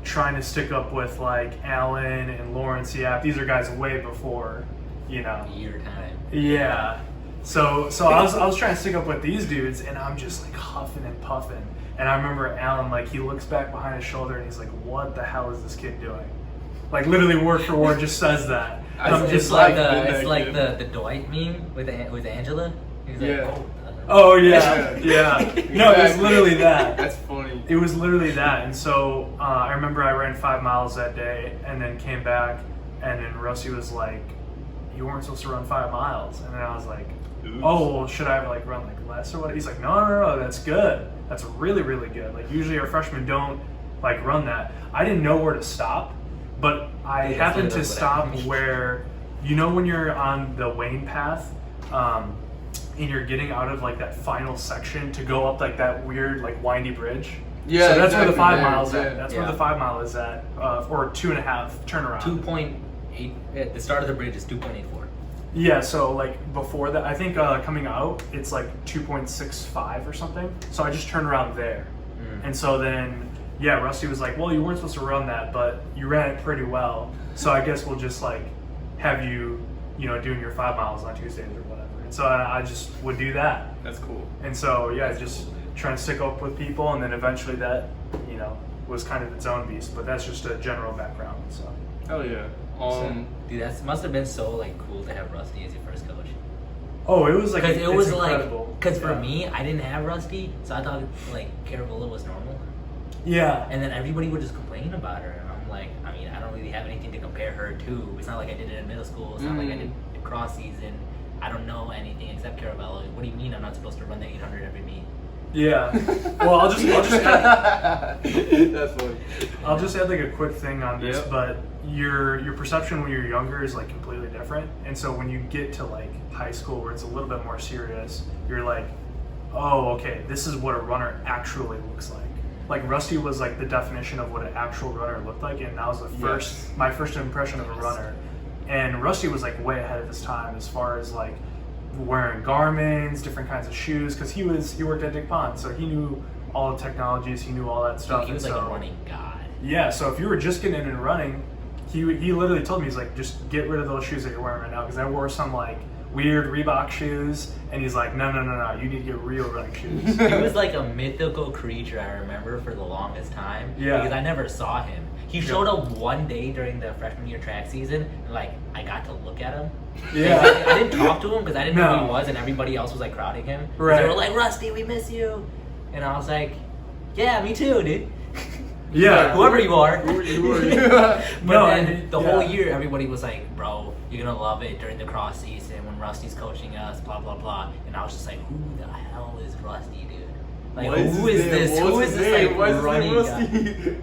trying to stick up with like Alan and Lawrence. Yeah, these are guys way before, you know. Year time. Yeah. So I was trying to stick up with these dudes, and I'm just like huffing and puffing. And I remember Alan, like, he looks back behind his shoulder and he's like, "What the hell is this kid doing?" Like literally word for word, just says that. And I'm just like the Dwight meme with Angela. He's like, oh yeah. No, it was literally that. That's funny. It was literally that. And so I remember I ran 5 miles that day, and then came back, and then Rusty was like, "You weren't supposed to run 5 miles." And then I was like, "Oops. Oh, well, should I like run like less or what?" He's like, no, that's good. That's really, really good. Like usually our freshmen don't like run that. I didn't know where to stop, but I happened to stop where, you know, when you're on the Wayne path, and you're getting out of like that final section to go up like that weird like windy bridge. Yeah, so that's exactly. where the 5 miles Yeah. at. That's where the 5 mile is at, or 2.5 turnaround. 2.8 at the start of the bridge is 2.84. Yeah, so like before that, I think coming out it's like 2.65 or something. So I just turned around there, and so then Rusty was like, "Well, you weren't supposed to run that, but you ran it pretty well. So I guess we'll just like have you, doing your 5 miles on Tuesdays or whatever." And so I just would do that. That's cool. And so just trying to stick up with people, and then eventually that was kind of its own beast. But that's just a general background. So. Hell yeah. Dude, that must have been so like cool to have Rusty as your first coach. Oh, it was like incredible. Because for me, I didn't have Rusty, so I thought like Carabola was normal. Yeah. And then everybody would just complain about her, and I'm like, I mean, I don't really have anything to compare her to. It's not like I did it in middle school. It's not like I did the cross season. I don't know anything except Carabola. What do you mean I'm not supposed to run the 800 every meet? Yeah. Well, I'll just add, that's funny. I'll just add like a quick thing on this, Yep. but your perception when you're younger is like completely different. And so when you get to like high school where it's a little bit more serious, you're like, oh, okay, this is what a runner actually looks like. Like Rusty was like the definition of what an actual runner looked like, and that was my first impression of a runner. And Rusty was like way ahead of his time as far as like wearing Garmin's, different kinds of shoes, because he worked at Dick Pond, so he knew all the technologies, he knew all that stuff. He was like a running god. Yeah, so if you were just getting in and running, he literally told me, he's like, just get rid of those shoes that you're wearing right now, because I wore some like weird Reebok shoes, and he's like, no, you need to get real running shoes. He was like a mythical creature, I remember, for the longest time. Yeah. Because I never saw him. He showed up one day during the freshman year track season, and like, I got to look at him. Yeah. I didn't talk to him because I didn't know who he was, and everybody else was like crowding him. Right. They were like, Rusty, we miss you. And I was like, yeah, me too, dude. Yeah. Whoever you are. But No, then the whole year, everybody was like, bro, you're going to love it during the cross season when Rusty's coaching us, blah, blah, blah. And I was just like, who the hell is Rusty, dude? Like, who is this? Who is this, like, running guy?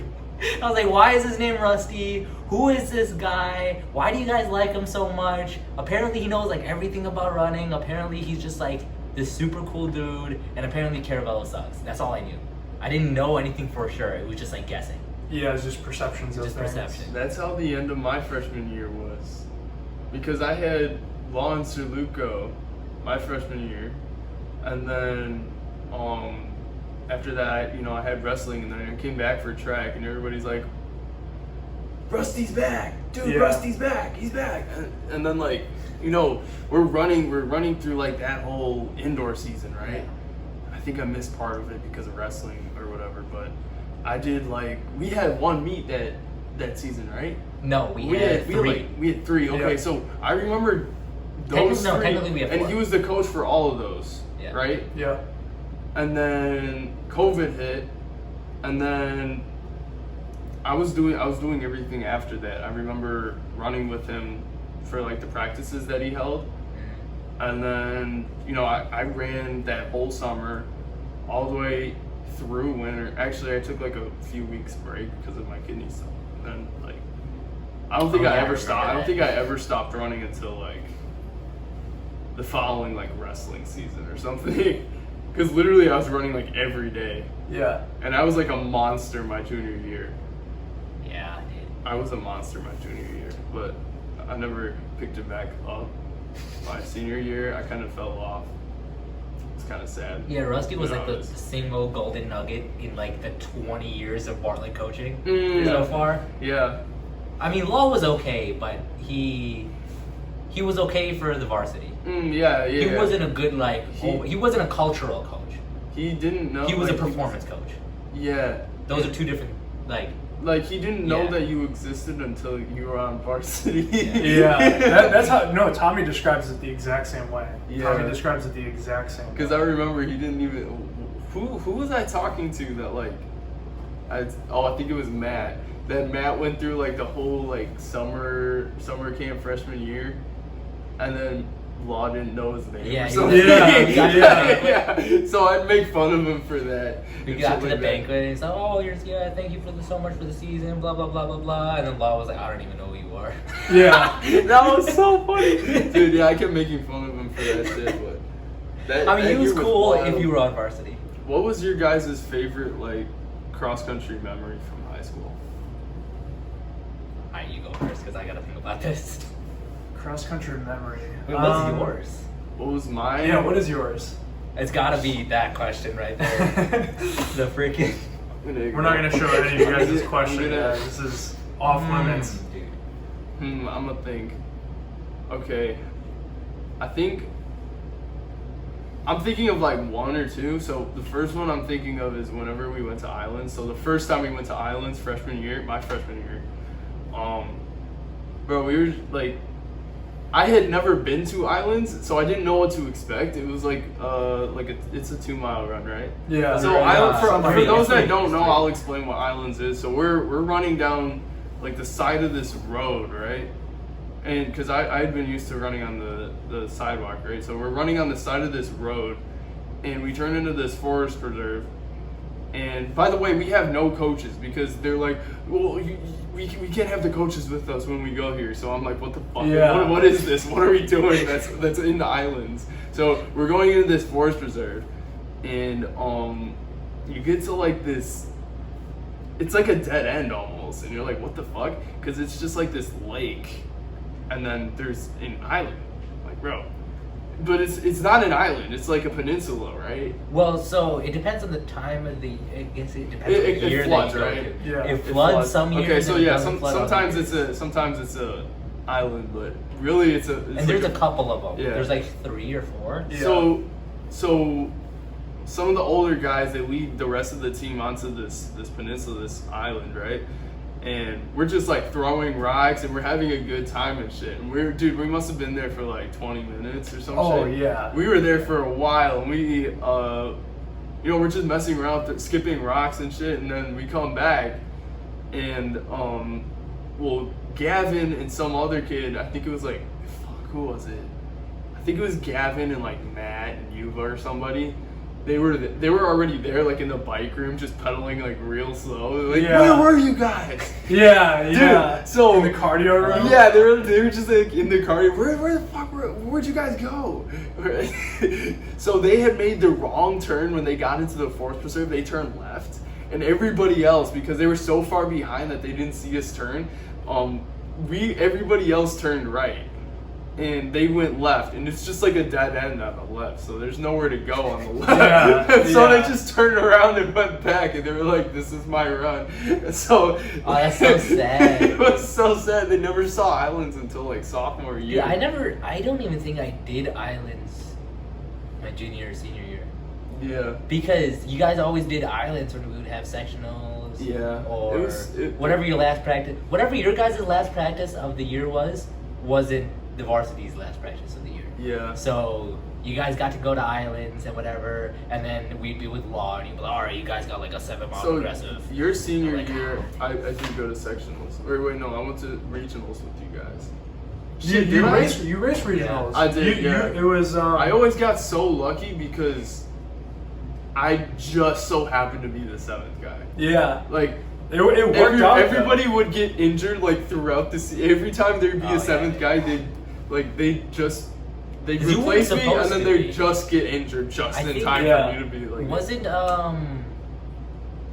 I was like, why is his name Rusty? Who is this guy? Why do you guys like him so much? Apparently he knows like everything about running. Apparently he's just like this super cool dude. And apparently Caravello sucks. That's all I knew. I didn't know anything for sure. It was just like guessing. Yeah, it's just perceptions of Just things. perception. That's how the end of my freshman year was. Because I had Law and Sir Luco my freshman year. And then after that, I had wrestling, and then I came back for track, and everybody's like, Rusty's back! Dude, Yeah. Rusty's back! He's back! And then like, we're running through like that whole indoor season, right? I think I missed part of it because of wrestling or whatever, but I did like, we had one meet that season, right? No, we had three. We had three. Okay, Yeah. so I remember those three, technically we had and four. he was the coach for all of those, Yeah. right? Yeah. And then COVID hit, and then I was doing everything after that. I remember running with him for like the practices that he held, and then I ran that whole summer, all the way through winter. Actually, I took like a few weeks break because of my kidney stuff. And then like, I don't think I ever stopped. I don't think I ever stopped running until like the following like wrestling season or something. Because literally I was running like every day. Yeah. And I was like a monster my junior year. Yeah, dude. I was a monster my junior year, but I never picked it back up. My senior year, I kind of fell off. It's kind of sad. Yeah, Rusty was like the Honest. single golden nugget in like the 20 years of Bartlett coaching Mm. so far. Yeah. I mean, Law was okay, but he was okay for the varsity. Yeah. He wasn't a good he wasn't a cultural coach. He didn't know. He was a like, performance coach. Yeah. Those are two different Like he didn't know Yeah. that you existed until you were on varsity. Yeah. That's how. No, Tommy describes it the exact same way. Yeah. Tommy describes it the exact same way. Because I remember he didn't even. Who was I talking to that like? I think it was Matt. That Matt went through like the whole like summer camp freshman year, and then Law didn't know his name. Yeah, or he something. was- yeah. So I'd make fun of him for that. We and got shit to the like that. banquet and he's like, oh, thank you for so much for the season, blah, blah, blah, blah, blah. And then Law was like, I don't even know who you are. Yeah. That was so funny, dude. Yeah, I kept making fun of him for that shit, but that, I mean, that he was year cool wild. if you were on varsity. What was your guys' favorite like cross country memory from high school? Alright, you go first because I got to think about this. Cross country memory. Wait, what's yours? What was mine? Yeah. What is yours? It's got to be that question right there. The freaking. We're not gonna show any of you guys this I'm question. gonna- Yeah, this is off limits. Dude. I'm gonna think. Okay, I'm thinking of like one or two. So the first one I'm thinking of is whenever we went to Islands. So the first time we went to Islands, my freshman year, bro, we were like, I had never been to Islands, so I didn't know what to expect. It was like it's a 2 mile run, right? Yeah. So for those that don't know, I'll explain what Islands is. So we're running down like the side of this road, right? And because I had been used to running on the sidewalk, right? So we're running on the side of this road, and we turn into this forest preserve. And by the way, we have no coaches because they're like, well, we can't have the coaches with us when we go here. So I'm like, what the fuck? Yeah. What is this? What are we doing? That's in the Islands. So we're going into this forest preserve, and you get to like this. It's like a dead end almost, and you're like, what the fuck? Because it's just like this lake, and then there's an island. Like, bro. But it's not an island. It's like a peninsula, right? Well, so it depends on the time of the. I guess it depends on the year It floods, that you go right? to. Yeah. It floods some years. Okay, so and it yeah, doesn't flood other sometimes years. sometimes it's a island, but really it's And like there's a couple of them. Yeah. There's like 3 or 4. Yeah. So some of the older guys, they lead the rest of the team onto this peninsula, this island, right? And we're just like throwing rocks and we're having a good time and shit. And we must have been there for like 20 minutes or some Oh, shit. yeah. We were there for a while, and we we're just messing around, skipping rocks and shit, and then we come back and well, Gavin and some other kid, I think it was like, fuck, who was it? I think it was Gavin and like Matt and Yuva or somebody. They were already there, like in the bike room, just pedaling like real slow. Like, Yeah. where were you guys? Yeah, Dude, yeah. so in the cardio room. yeah, they were just like in the car. Where the fuck? Where'd you guys go? So they had made the wrong turn when they got into the forest preserve. They turned left, and everybody else, because they were so far behind that they didn't see us turn. Everybody else turned right, and they went left, and it's just like a dead end on the left, so there's nowhere to go on the left. Yeah, And so yeah. they just turned around and went back, and they were like, "This is my run." And so Oh, that's so sad. It was so sad. They never saw islands until like sophomore year. Yeah, I don't even think I did islands my junior or senior year. Yeah. Because you guys always did islands when we would have sectionals. Yeah. Or It- whatever your last practice, whatever your guys' last practice of the year wasn't the varsity's last practice of the year. Yeah. So you guys got to go to islands and whatever, and then we'd be with Law, and you'd be like, all right, you guys got like a 7-mile So progressive. your senior Like, year, I did go to sectionals. Or wait, no, I went to regionals with you guys. You, Shit, you did I? raced regionals. I did, yeah. It was. I always got so lucky because I just so happened to be the 7th guy. Yeah. Like It worked out. everybody would get injured like throughout the every time there'd be Oh, a 7th yeah. guy, they'd 'Cause you weren't replace me and supposed then to they'd be. just get injured just I in think- time Yeah. for you to be like. Wasn't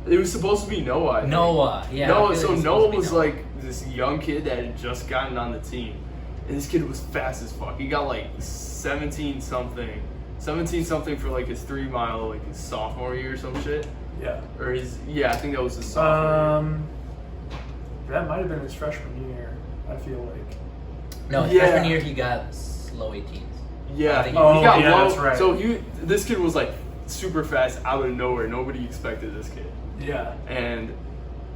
It was supposed to be Noah. I think. Noah? Yeah. I Noah. feel So like it's Noah supposed to be was Noah. like this young kid that had just gotten on the team, and this kid was fast as fuck. He got like 17 something for like his 3-mile like his sophomore year or some shit. Yeah. Or I think that was his sophomore year. That might have been his freshman year. I feel like. No, his Yeah. freshman year he got slow 18s. Yeah, I think he he- got yeah, low. that's right. So this kid was like super fast out of nowhere. Nobody expected this kid, Yeah. and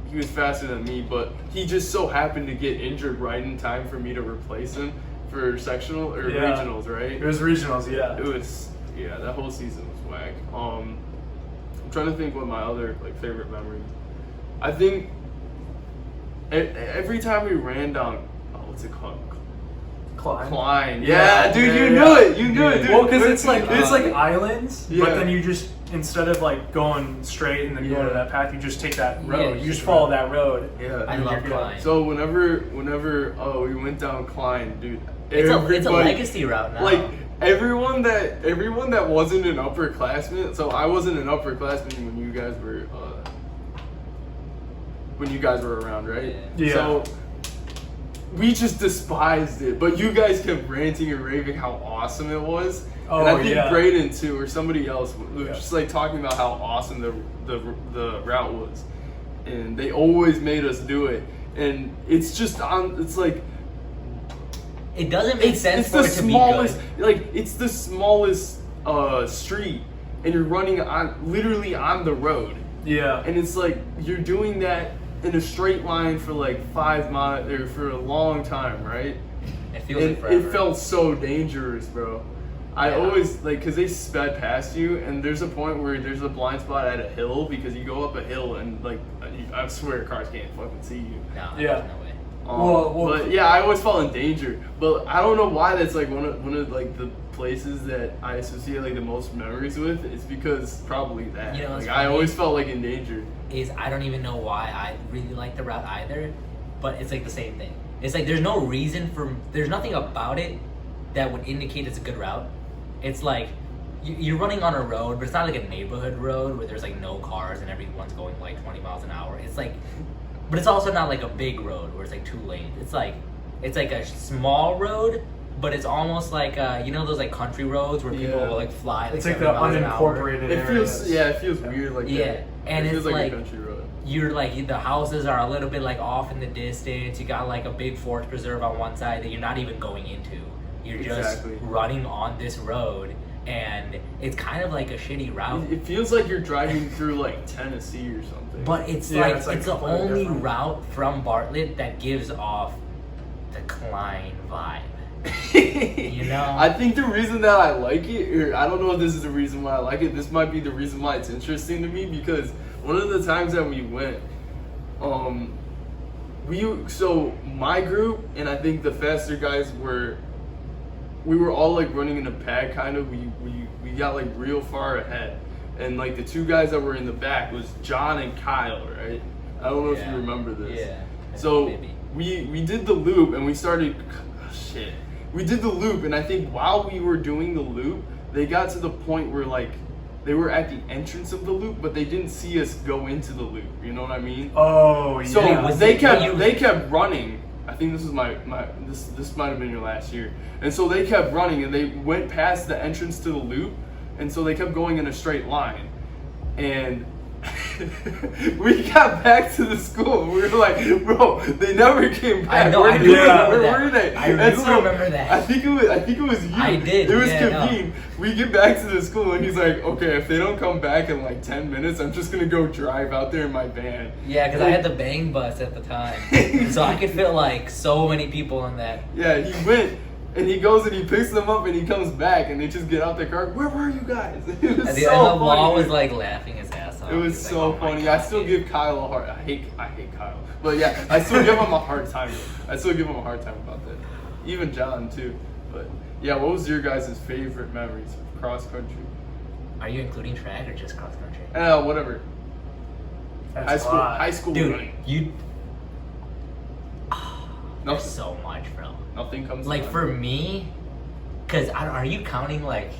he was faster than me. But he just so happened to get injured right in time for me to replace him for sectional or Yeah. regionals, right? It was regionals. Yeah. It was that whole season was whack. I'm trying to think what my other like favorite memory. I think every time we ran down, what's it called? Klein. Klein. Yeah, Yeah, dude, yeah, you yeah. knew it. You knew it, dude. Well, because When- it's like islands, Yeah. but then you just instead of like going straight and then going to Yeah. that path, you just take that Yeah, road. you you just just follow run. that road. Yeah. I You're love good. Klein. So whenever we went down Klein, dude, It's a everybody- legacy route now. Like everyone that wasn't an upperclassman. So I wasn't an upperclassman when you guys were around, right? Yeah. So we just despised it, but you guys kept ranting and raving how awesome it was. Oh, and I think yeah. Braden too, or somebody else, was Yeah. just like talking about how awesome the route was, and they always made us do it. And it's just it's like it doesn't make sense it's for the it to smallest, be good. like it's the smallest street, and you're running literally on the road. Yeah. And it's like you're doing that in a straight line for like 5 miles or for a long time, right? It feels And like forever. it felt so dangerous, bro. I Yeah. always like because they sped past you, and there's a point where there's a blind spot at a hill because you go up a hill and like I swear cars can't fucking see you. No, Yeah. there's no way. Well, But yeah, I always felt in danger. But I don't know why that's like one of like the places that I associate like the most memories with. It's because probably that. You know, like it's I funny. always felt like in danger. Is I don't even know why I really like the route either, but it's like the same thing. It's like there's no reason there's nothing about it that would indicate it's a good route. It's like you're running on a road, but it's not like a neighborhood road where there's like no cars and everyone's going like 20 miles an hour. It's like, but it's also not like a big road where it's like 2 lanes. It's like a small road, but it's almost like you know those like country roads where people will like fly. It's like like the 70 miles an hour. unincorporated It areas. feels it feels weird like Yeah, that. and it it's feels like like a country road. you're like the houses are a little bit like off in the distance. You got like a big forest preserve on one side that you're not even going into. You're just running on this road, and it's kind of like a shitty route. It feels like you're driving through like Tennessee or something. But it's Yeah, like it's, like, it's the completely only different. route from Bartlett that gives off the Klein vibe. You know? I think the reason that I like it, or I don't know if this is the reason why I like it, this might be the reason why it's interesting to me, because one of the times that we went, so my group and I think the faster guys we were all like running in a pack kind of. We got like real far ahead. And like the 2 guys that were in the back was John and Kyle, right? I don't know if you remember this. Yeah. So Maybe. we did the loop and we started we did the loop, and I think while we were doing the loop, they got to the point where like they were at the entrance of the loop, but they didn't see us go into the loop. You know what I mean? Oh, yeah. So they kept running. I think this was this might have been your last year. And so they kept running and they went past the entrance to the loop, and so they kept going in a straight line. And we got back to the school. We were like, bro, they never came back. I know, Where I do remember were they? I And do so remember that. I think it was you. I did, It was yeah, no. Kavin. We get back to the school and he's like, okay, if they don't come back in like 10 minutes, I'm just gonna go drive out there in my van. Yeah, because I had the bang bus at the time, so I could fit like so many people in that. Yeah, he went and he goes and he picks them up and he comes back and they just get out their car. Where were you guys? It was And the so other law funny. was like laughing his ass off. It was He's like, so "Oh my funny. God, I still dude." give Kyle a hard. I hate Kyle, but yeah, I still give him a hard time. I still give him a hard time about that. Even John too. But yeah, what was your guys' favorite memories of cross country? Are you including track or just cross country? Whatever. That's a lot. High school Dude, running. you. There's Nothing, so much, bro. nothing comes. to Like mind. for me, cause are you counting like?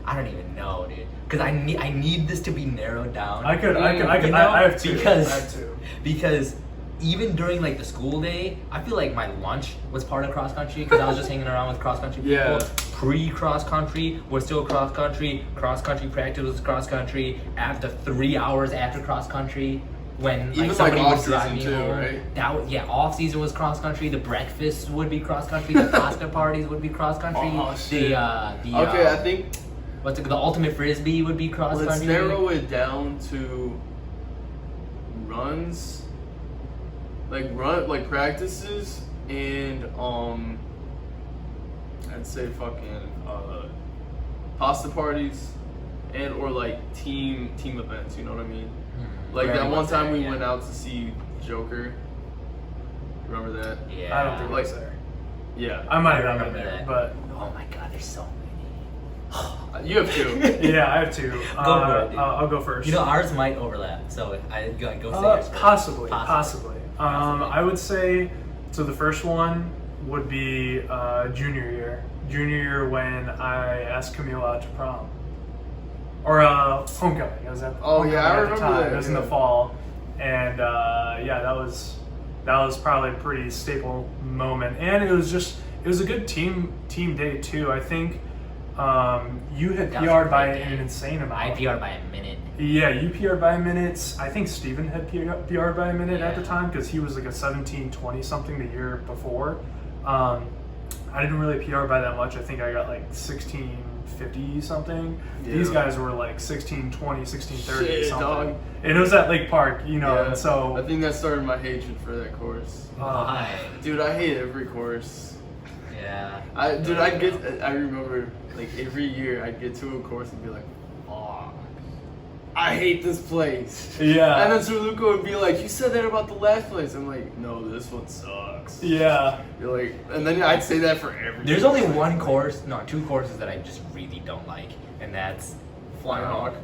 I don't even know, dude. Cause I need this to be narrowed down. I You know? have 2. Because I have 2. because even during like the school day, I feel like my lunch was part of cross country because I was just hanging around with cross country people. Yeah. Pre-cross country was still cross country. Cross country practice was cross country. After 3 hours after cross country, when Even, like somebody like, would drive off-season me too, home, right? that was, yeah, off season was cross country. The breakfasts would be cross country. The pasta parties would be cross country. Oh, shit. The I think what's it, the ultimate frisbee would be cross let's country. narrow it down to runs, like practices, and I'd say fucking pasta parties, and or like team events. You know what I mean? Like Where that one everyone's time there, we yeah. went out to see Joker. Remember that? Yeah. I don't think I was there. Yeah. I might I have remember been there, that. but Oh my god, there's so many. You have 2. yeah, I have 2. Go for it, dude. I'll go first. You know, ours might overlap, so I go say yours first. Possibly. Possibly. I would say, so the first one would be junior year. Junior year when I asked Camille out to prom. Or homecoming. It was at Oh, yeah, homecoming I at the remember time. that, It was in the yeah. fall. And yeah, that was probably a pretty staple moment. And it was a good team day too. I think you had That was a PR'd by great an day. insane amount. I PR'd by a minute. Yeah, you PR'd by a minute. I think Steven had PR'd by a minute at the Yeah. time because he was like a 17:20 something the year before. I didn't really PR by that much. I think I got like 16:50 something. Yeah. These guys were like 16:20, 16:30 Shit, something. dog. And it was at Lake Park, you know, Yeah. and so I think that started my hatred for that course. Why? Dude, I hate every course. Yeah. I remember like every year I'd get to a course and be like, fuck, I hate this place. yeah. And then Sir Luca would be like, you said that about the last place. I'm like, no, this one sucks. Yeah. You're like, and then I'd say that for every. There's only one course, no, 2 courses that I just really don't like, and that's Flying Hawk.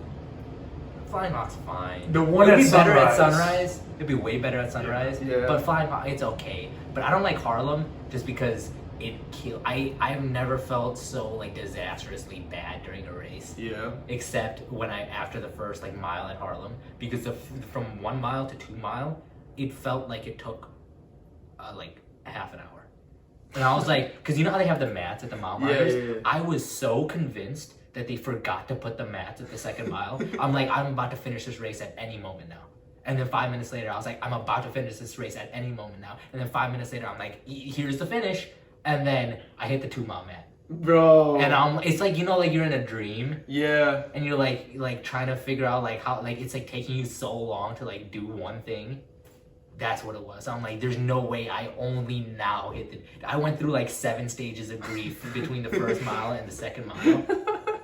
Flying Hawk's fine. The one It'd at be better at Sunrise. Sunrise. It'd be way better at Sunrise. Yeah. But Flying Hawk, it's okay. But I don't like Harlem just because it killed. I've never felt so like disastrously bad during a race. Yeah. Except when after the first like mile at Harlem, because from 1 mile to 2 mile, it felt like it took like half an hour. And I was like, because you know how they have the mats at the mile markers? Yeah. I was so convinced that they forgot to put the mats at the second mile. I'm like, I'm about to finish this race at any moment now. And then 5 minutes later, I was like, I'm about to finish this race at any moment now. And then 5 minutes later, I'm like, here's the finish. And then I hit the 2 mile mat. Bro. And it's like, you know, like you're in a dream. Yeah. And you're like trying to figure out like how, like it's like taking you so long to like do one thing. That's what it was. I'm like, there's no way I only now I went through like 7 stages of grief between the first mile and the second mile.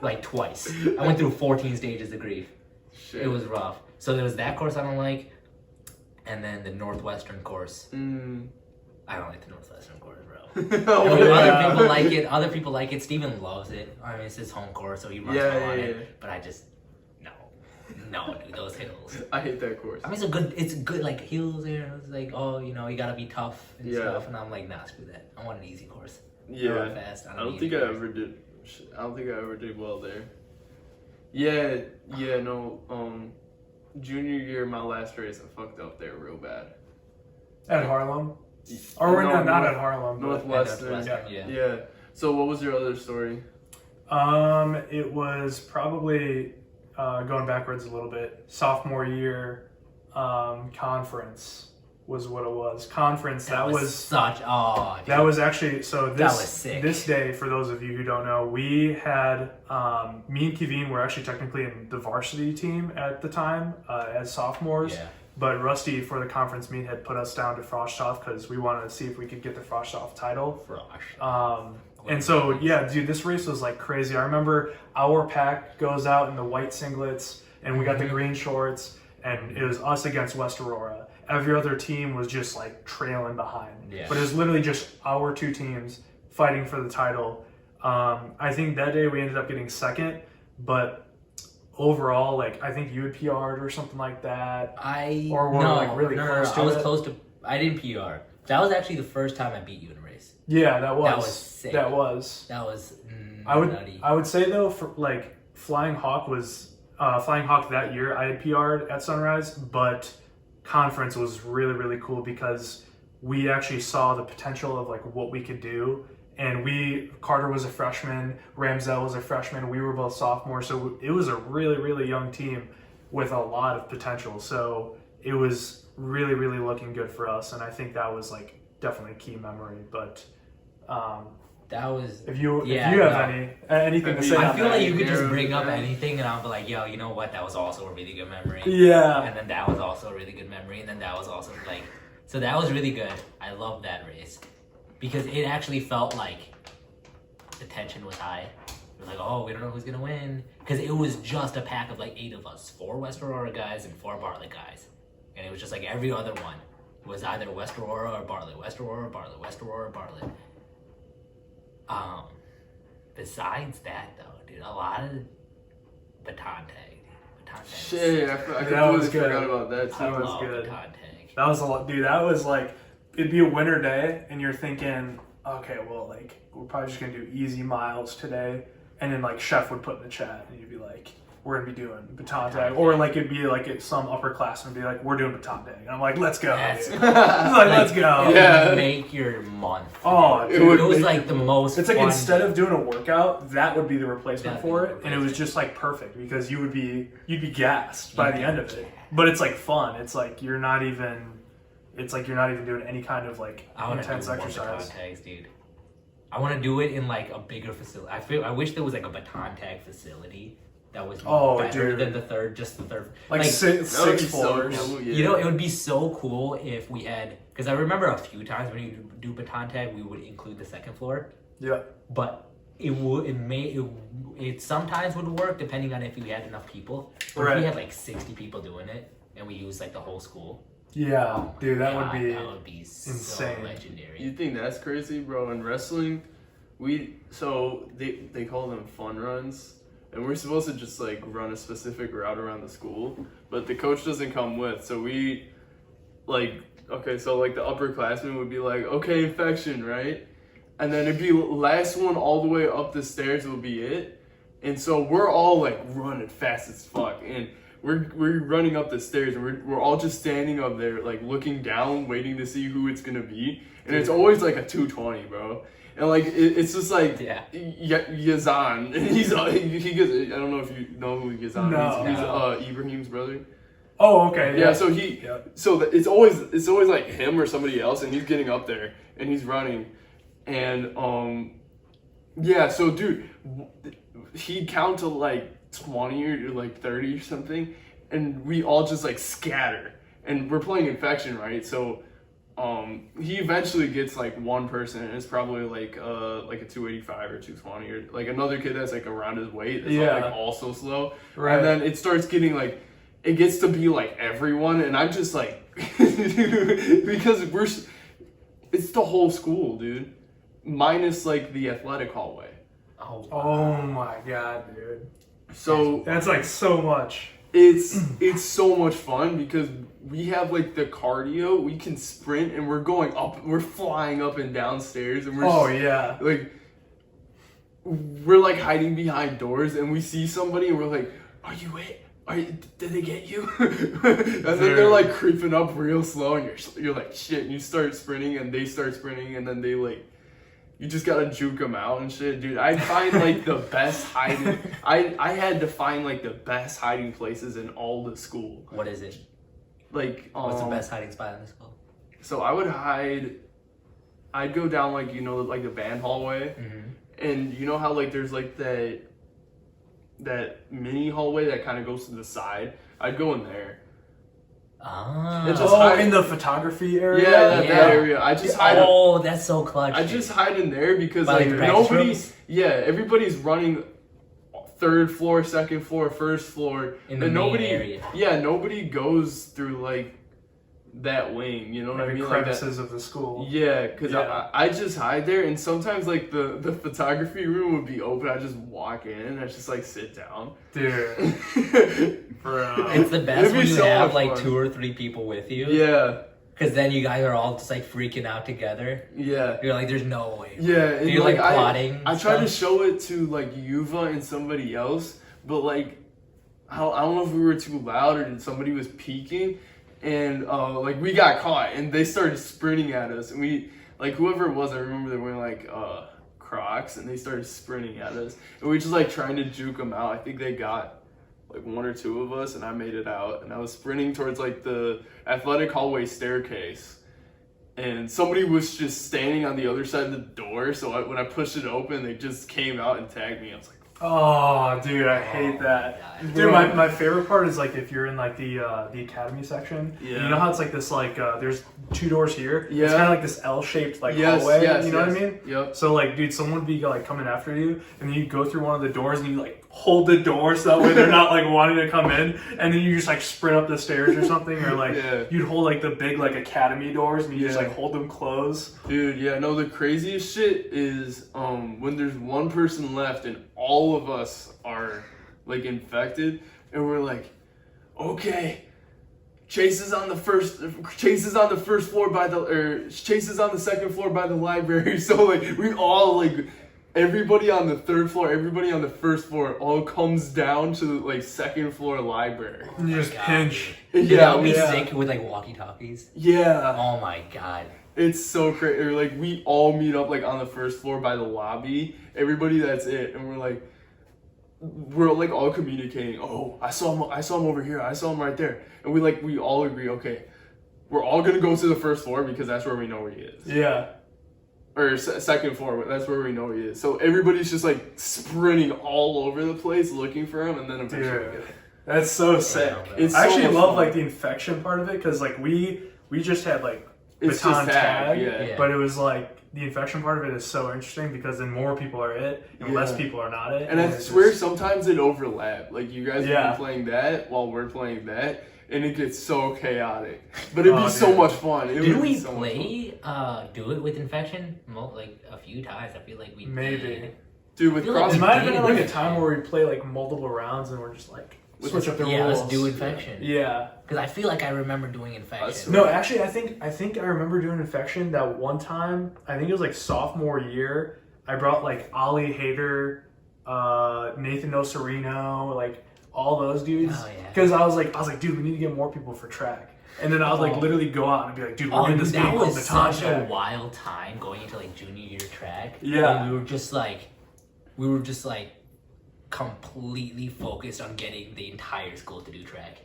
Like twice. I went through 14 stages of grief. Shit. It was rough. So there was that course I don't like. And then the Northwestern course. I don't like the Northwestern course, bro. Other people like it. Other people like it. Steven loves it. I mean, it's his home course, so he runs on it. But I just, no, dude, those hills. I hate that course. I mean, it's good, like hills there. It's like, oh, you know, you gotta be tough and stuff. And I'm like, nah, screw that. I want an easy course. Yeah. I run fast. I don't think I ever did well there. Yeah, no. Junior year, my last race, I fucked up there real bad. At Harlem? Or not at Harlem. Northwestern. Yeah. So what was your other story? It was probably going backwards a little bit. Sophomore year, conference was what it was. Conference. That was such. Oh, dude. That was actually so. That was sick. This day, for those of you who don't know, we had me and Kavin were actually technically in the varsity team at the time as sophomores. Yeah. But Rusty, for the conference meet, had put us down to Prashaad because we wanted to see if we could get the Prashaad title. And so, yeah, dude, this race was like crazy. I remember our pack goes out in the white singlets, and we got the green shorts, and it was us against West Aurora. Every other team was just like trailing behind. Yeah. But it was literally just our 2 teams fighting for the title. I think that day we ended up getting second, but overall, like, I think you had PR'd or something like that. Close to I was close to. I didn't PR. That was actually the first time I beat you in a race. Yeah, that was. That was sick. That was. Nutty. I would say though, for like Flying Hawk that year, I had PR'd at Sunrise, but conference was really, really cool because we actually saw the potential of like what we could do. And Carter was a freshman, Ramsell was a freshman, we were both sophomores, so it was a really, really young team with a lot of potential. So it was really, really looking good for us, and I think that was like definitely a key memory. But that was. If you have anything to say, I feel like you could just bring up anything, and I'll be like, yo, you know what? That was also a really good memory. Yeah. And then that was also a really good memory, and then that was also like, so that was really good. I love that race. Because it actually felt like the tension was high. It was like, oh, we don't know who's going to win. Because it was just a pack of like 8 of us. 4 West Aurora guys and 4 Bartlett guys. And it was just like every other one was either West Aurora or Bartlett. West Aurora, Bartlett. West Aurora, Bartlett. Besides that, though, dude, a lot of baton tag. Shit, I completely forgot about that too. That was good. Baton tag. That was a lot, dude. That was like, it'd be a winter day, and you're thinking, okay, well, like, we're probably just gonna do easy miles today, and then like Chef would put in the chat, and you'd be like, we're gonna be doing baton tag, or like it'd be like some upperclassman would be like, we're doing baton tag, and I'm like, let's go, dude. Let's go. It would make your month. Oh, dude, it was like the most. It's like fun instead of doing a workout, that would be the replacement for it, and it was just like perfect because you'd be gassed by the end of it. But it's like fun. It's like you're not even doing any kind of like intense exercise. Tags, dude. I want to do it in like a bigger facility. I wish there was like a baton tag facility that was better than the third. Like six floors. So cool, yeah. You know, it would be so cool if we had, because I remember a few times when you do baton tag, we would include the second floor. Yeah. But it sometimes would work depending on if we had enough people. Or if we had like 60 people doing it and we used like the whole school. Yeah, dude, that would be insane. So legendary. You think that's crazy, bro? In wrestling, they call them fun runs, and we're supposed to just like run a specific route around the school, but the coach doesn't come with, so we like, okay, so like the upperclassmen would be like, okay, infection, right? and then it'd be last one all the way up the stairs would be it. And so we're all like running fast as fuck, and we're running up the stairs, and we're all just standing up there like looking down, waiting to see who it's gonna be, and it's always like a 220, bro. And like it's just like Yazan, and he gets, I don't know if you know who Yazan is. He's Ibrahim's brother. Oh, okay. Yeah, so it's always like him or somebody else, and he's getting up there and he's running, and so dude, he'd count to like 20 or like 30 or something, and we all just like scatter, and we're playing infection, right? So he eventually gets like one person, and it's probably like a 285 or 220 or like another kid that's like around his weight that's like also slow, right? And then it starts getting like, it gets to be like everyone, and I'm just like because it's the whole school, dude, minus like the athletic hallway. Oh my god, dude. So that's like so much. It's so much fun because we have like the cardio, we can sprint, and we're flying up and down stairs, and we're we're like hiding behind doors, and we see somebody and we're like, are you it? Did they get you? And then they're like creeping up real slow, and you're like shit, and you start sprinting and they start sprinting, and then they like, you just gotta juke them out and shit, dude. I find like the best hiding. I had to find like the best hiding places in all the school. What is it? Like, what's the best hiding spot in the school? So I'd go down like, you know, like the band hallway, and you know how like there's like that mini hallway that kind of goes to the side. I'd go in there. In the photography area? Yeah, that area. I just hide. Oh, that's so clutch. I just hide in there because like everybody's running third floor, second floor, first floor, in the main area. Yeah, nobody goes through like that wing, you know what I mean? Crevices like of the school. Yeah, because I just hide there, and sometimes like the photography room would be open. I just walk in and I just like sit down. Dude. It's the best when you have like 2 or 3 people with you. Yeah. Because then you guys are all just like freaking out together. Yeah. You're like, there's no way. Yeah. So you're like plotting. I tried to show it to like Yuva and somebody else, but like, I don't know if we were too loud or somebody was peeking, and like we got caught and they started sprinting at us, and we, like whoever it was, I remember they were wearing like Crocs, and they started sprinting at us, and we just like trying to juke them out. I think they got like 1 or 2 of us, and I made it out, and I was sprinting towards like the athletic hallway staircase, and somebody was just standing on the other side of the door, so when I pushed it open, they just came out and tagged me. I was like, oh, dude, I hate that. God. Dude, my favorite part is like if you're in like the academy section. Yeah. You know how it's like this like there's 2 doors here. Yeah. It's kind of like this L-shaped like hallway. You know what I mean? Yep. So like, dude, someone would be like coming after you, and then you go through one of the doors and you like hold the door so that way they're not like wanting to come in, and then you just like sprint up the stairs or something, or like you'd hold like the big like academy doors and you just like hold them closed. Dude, yeah, no, the craziest shit is when there's one person left and all of us are like infected, and we're like, okay, Chase is on the first floor Chase is on the second floor by the library. So like we all like, everybody on the 3rd floor, everybody on the 1st floor all comes down to the like 2nd floor library. And you just pinch. Yeah, we sync with like walkie-talkies. Yeah. Oh my god. It's so crazy. Or like we all meet up like on the 1st floor by the lobby. Everybody, that's it, and we're like all communicating. Oh, I saw him over here. I saw him right there. And we all agree, okay, we're all gonna go to the 1st floor because that's where we know where he is. Yeah. Or 2nd floor, that's where we know he is. So everybody's just like sprinting all over the place looking for him, and then eventually we get him. That's so sick. I actually love like the infection part of it, because like we just had like baton tag, but it was like the infection part of it is so interesting because then more people are it and less people are not it. And I swear sometimes it overlap. Like you guys will be playing that while we're playing that, and it gets so chaotic. But it'd be so much fun. Did we play do it with infection? Like a few times. I feel like we maybe. Dude, with cross, it might have been like a time where we play like multiple rounds and we're just like switch up the Yeah, rules. let's do infection. Yeah. Because I feel like I remember doing infection. No, actually, I think I remember doing infection that one time. I think it was like sophomore year. I brought like Ali Hader, Nathan Nocerino, like all those dudes. Oh, yeah. Because I was like, dude, we need to get more people for track. And then I would like literally go out and be like, dude, we're in this game that called was baton such track. a wild time going into like junior year track. Yeah. And we were just like completely focused on getting the entire school to do track.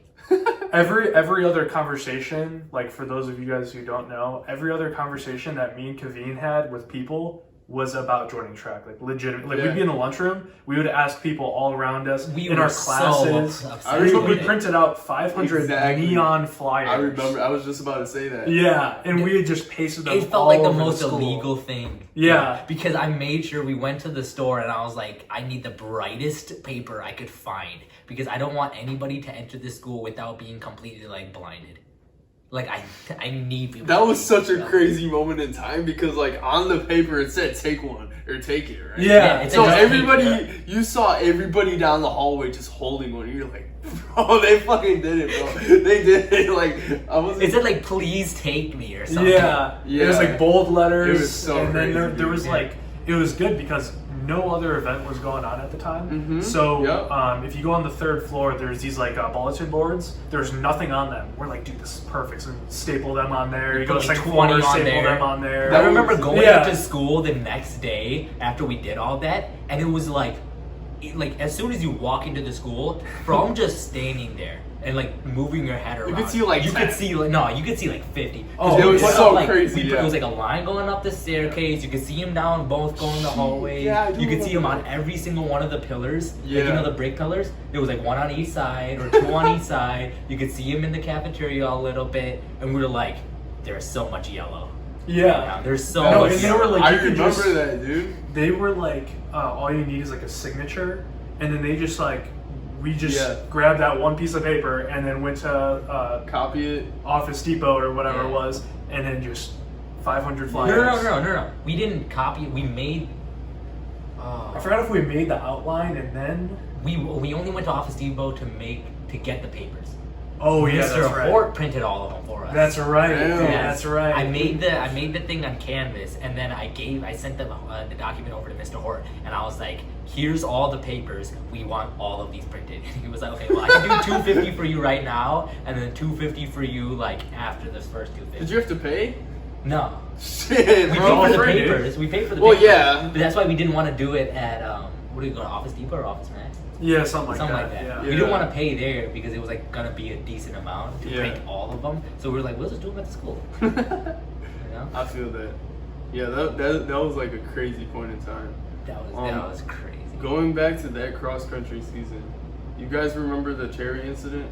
Every other conversation, like for those of you guys who don't know, every other conversation that me and Kavin had with people was about joining track, like legitimate. Like we'd be in the lunchroom, we would ask people all around us We in were our classes. so upset I remember We printed out 500 Exactly. neon flyers. I remember. I was just about to say that. Yeah, and we had just pasted them. It felt all like the over most school. illegal thing. Yeah. Because I made sure we went to the store and I was like, I need the brightest paper I could find because I don't want anybody to enter this school without being completely like blinded. Like I need people. That to was see such a stuff. crazy moment in time because like on the paper it said take one or take it, right? Yeah, it's So like- everybody, you saw everybody down the hallway just holding one. You're like, bro, they fucking did it, bro. They did it. Like I was. It said like, please take me or something. Yeah, Yeah. it was like bold letters. It was so and then crazy, there was dude. like, it was good because no other event was going on at the time. Mhm. So Yep. if you go on the third floor, there's these like bulletin boards. There's nothing on them. We're like, dude, this is perfect. So staple them on there. You go to Put, the like, second 20 floor, on staple there. them on there. I remember going Yeah. to school the next day after we did all that, and it was like as soon as you walk into the school, from just standing there and like moving your head around, could see, like, you 10. could see like no, you could see like 50. Oh, They it would was put so up, like, crazy, It yeah. was like a line going up the staircase. You could see him down both going the hallway. Yeah, I do you could see him on remember. every single one of the pillars. Like, Yeah. you know the brick pillars. There was like one on each side or two on each side. You could see him in the cafeteria a little bit, and we were like, there's so much yellow. Yeah. There's so No, much and they yellow. were like, I you could remember just- that, dude. They were like, all you need is like a signature, and then they just like, we just Yeah. grabbed that one piece of paper and then went to Copy it. Office Depot or whatever it Yeah. was, and then just 500 No, flyers. no. We didn't copy it. We made. I forgot if we made the outline and then. We only went to Office Depot to get the papers. Oh yeah, Mr. that's right. Hort printed all of them for us. That's right. Damn. Yeah, Yes. that's right. I made the thing on Canvas, and then I sent the document over to Mr. Hort, and I was like, "Here's all the papers. We want all of these printed." And he was like, "Okay, well, I can do $250 for you right now, and then $250 for you like after this first $250." Did you have to pay? No, Shit, we bro. paid for the free, dude. papers. We paid for the Well, papers. yeah. But that's why we didn't want to do it at what do you go to Office Depot or Office Max? Yeah, something like Something that. like that. Yeah. We didn't want to pay there because it was like gonna be a decent amount to Yeah. print all of them. So we were like, let's just do them at the school. You know? I feel that. Yeah, that was like a crazy point in time. That Um, was crazy. Going back to that cross country season, you guys remember the cherry incident?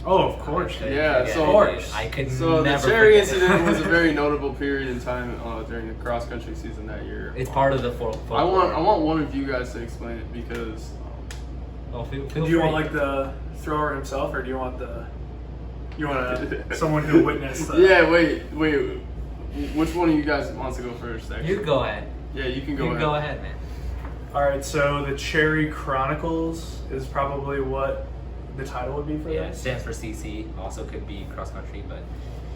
Oh, of course. Yeah, so- of course. I could So the never cherry forget it. incident was a very notable period in time during the cross country season that year. It's part of the I want one of you guys to explain it because Oh, feel Do you want free. like the thrower himself, or do you want someone who witnessed? The, yeah, wait. Which one of you guys wants to go first? Actually? You go ahead. Yeah, you can go You ahead. go ahead, man. All right. So the Cherry Chronicles is probably what the title would be for Yeah, it this. stands for CC. Also could be cross country,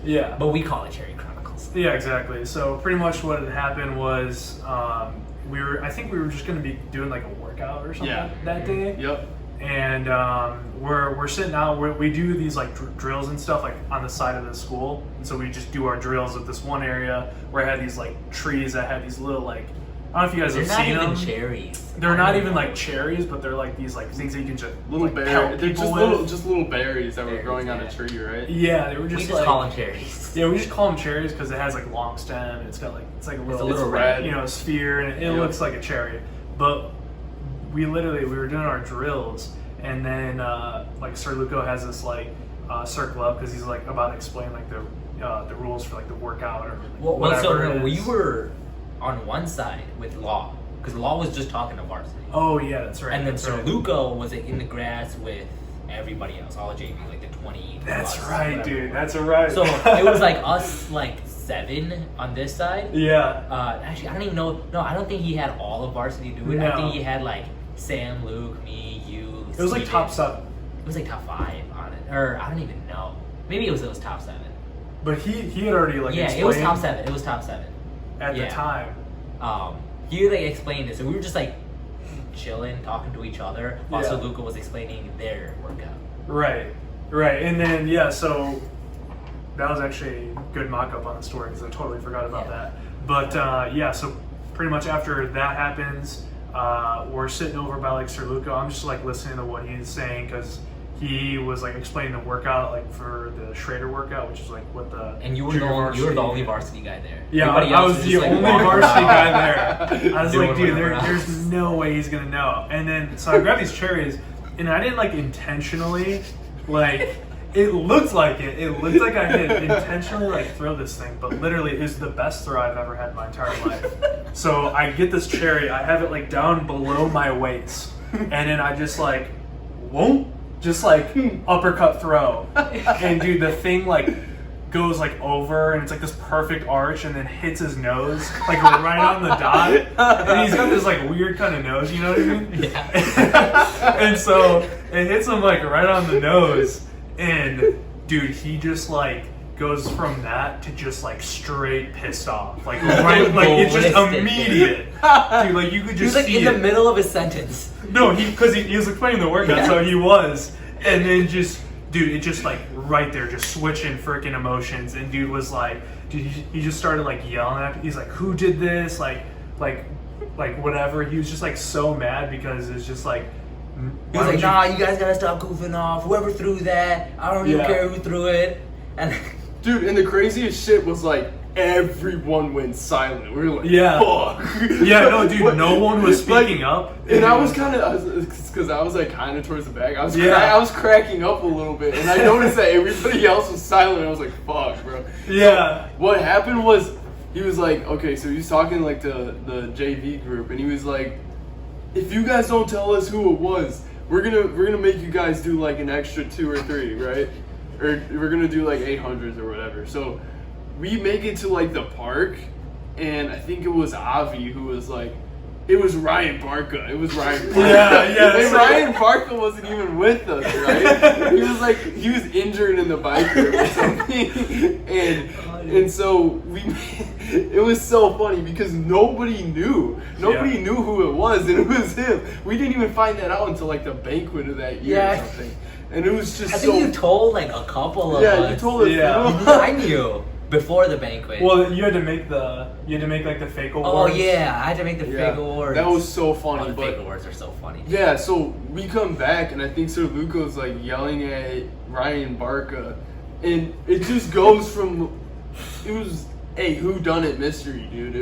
Yeah. but we call it Cherry Chronicles. Yeah, exactly. So pretty much what had happened was I think we were just going to be doing like a workout or something Yeah. that day. Yep. And we're sitting out. We do these like drills and stuff like on the side of the school, and so we just do our drills at this one area where I had these like trees that had these little like I don't know if you guys They're have not seen even them. cherries. They're not even like cherries, but they're like these like things that you can just Little like, berries. pelt They're people just with. little berries that were Berries, growing on yeah. a tree, right? Yeah, they were We just just like call them cherries. yeah, we just call them cherries because it has like long stem. And it's got like it's like a little, little red. sphere, and it Yeah. looks like a cherry. But we were doing our drills, and then like Sir Luco has this like circle up because he's like about to explain like the rules for like the workout or like, Well, whatever. so it we is. were on one side with Law because Law was just talking to varsity, Oh yeah, that's right. and then that's Sir right. Luco was in the grass with everybody else, all JV, like the 20. That's plus, right, whatever. dude. That's right. So it was like us, like 7 on this side. yeah. Actually, I don't even know. No, I don't think he had all of varsity do it. No. I think he had like Sam, Luke, me, you, It was like top 7. It was like top 5 on it, or I don't even know. Maybe it was top 7. But he had already like it was top 7. It was top 7 at the time. He like explained it, so we were just like chilling, talking to each other. Also, Luca was explaining their workout. Right, and then so that was actually a good mock-up on the story because I totally forgot about that. But so pretty much after that happens, we're sitting over by like Sir Luca. I'm just like listening to what he's saying because he was like explaining the workout like for the Schrader workout, which is like what the and you were the only varsity guy there. Yeah, I was the only varsity guy there. I was like, dude, there's no way he's gonna know. And then so I grabbed these cherries, and I didn't like intentionally like. It looked like it. It looked like I did intentionally like throw this thing, but literally it was the best throw I've ever had in my entire life. So I get this cherry, I have it like down below my waist, and then I just like, whoop, just like uppercut throw, and dude, the thing like goes like over, and it's like this perfect arch, and then hits his nose like right on the dot, and he's got this like weird kind of nose, you know what I mean? Yeah. And so it hits him like right on the nose. And dude, he just like goes from that to just like straight pissed off, like right, like it's just immediate, dude. Like you could just he was like see in the middle of his sentence. No, because he was explaining the workout, so he was, and then just dude, it just like right there, just switching freaking emotions, and dude was like, dude, he just started like yelling at. He's like, who did this? Like whatever. He was just like so mad because it's just like. He was like, nah, you guys gotta stop goofing off. Whoever threw that, I don't even care who threw it. And dude, and the craziest shit was like everyone went silent. We were like, fuck. Yeah, no, dude, no one was speaking up. And I was kind of, because I was like kind of towards the back. I was cracking up a little bit, and I noticed that everybody else was silent. I was like, fuck, bro. Yeah. So what happened was, he was like, okay, so he was talking like to the JV group, and he was like, if you guys don't tell us who it was, we're gonna make you guys do like an extra 2 or 3, right? Or we're gonna do like 800s or whatever. So we make it to like the park, and I think it was Avi who was like, it was Ryan Barca. It was Ryan Barca. Yeah. And Ryan Barca wasn't even with us, right? He was like, he was injured in the bike group or something. And so it was so funny because nobody knew. Nobody knew who it was, and it was him. We didn't even find that out until like the banquet of that year or something. And it was just I think you told like a couple of us. Yeah, you told us. Yeah. I knew before the banquet. Well, you had to make like the fake awards. Oh yeah, I had to make the fake awards. That was so funny. The fake awards are so funny. Yeah, so we come back, and I think Sir Luca was like yelling at Ryan Barca, and it just goes from, it was a whodunit mystery, dude.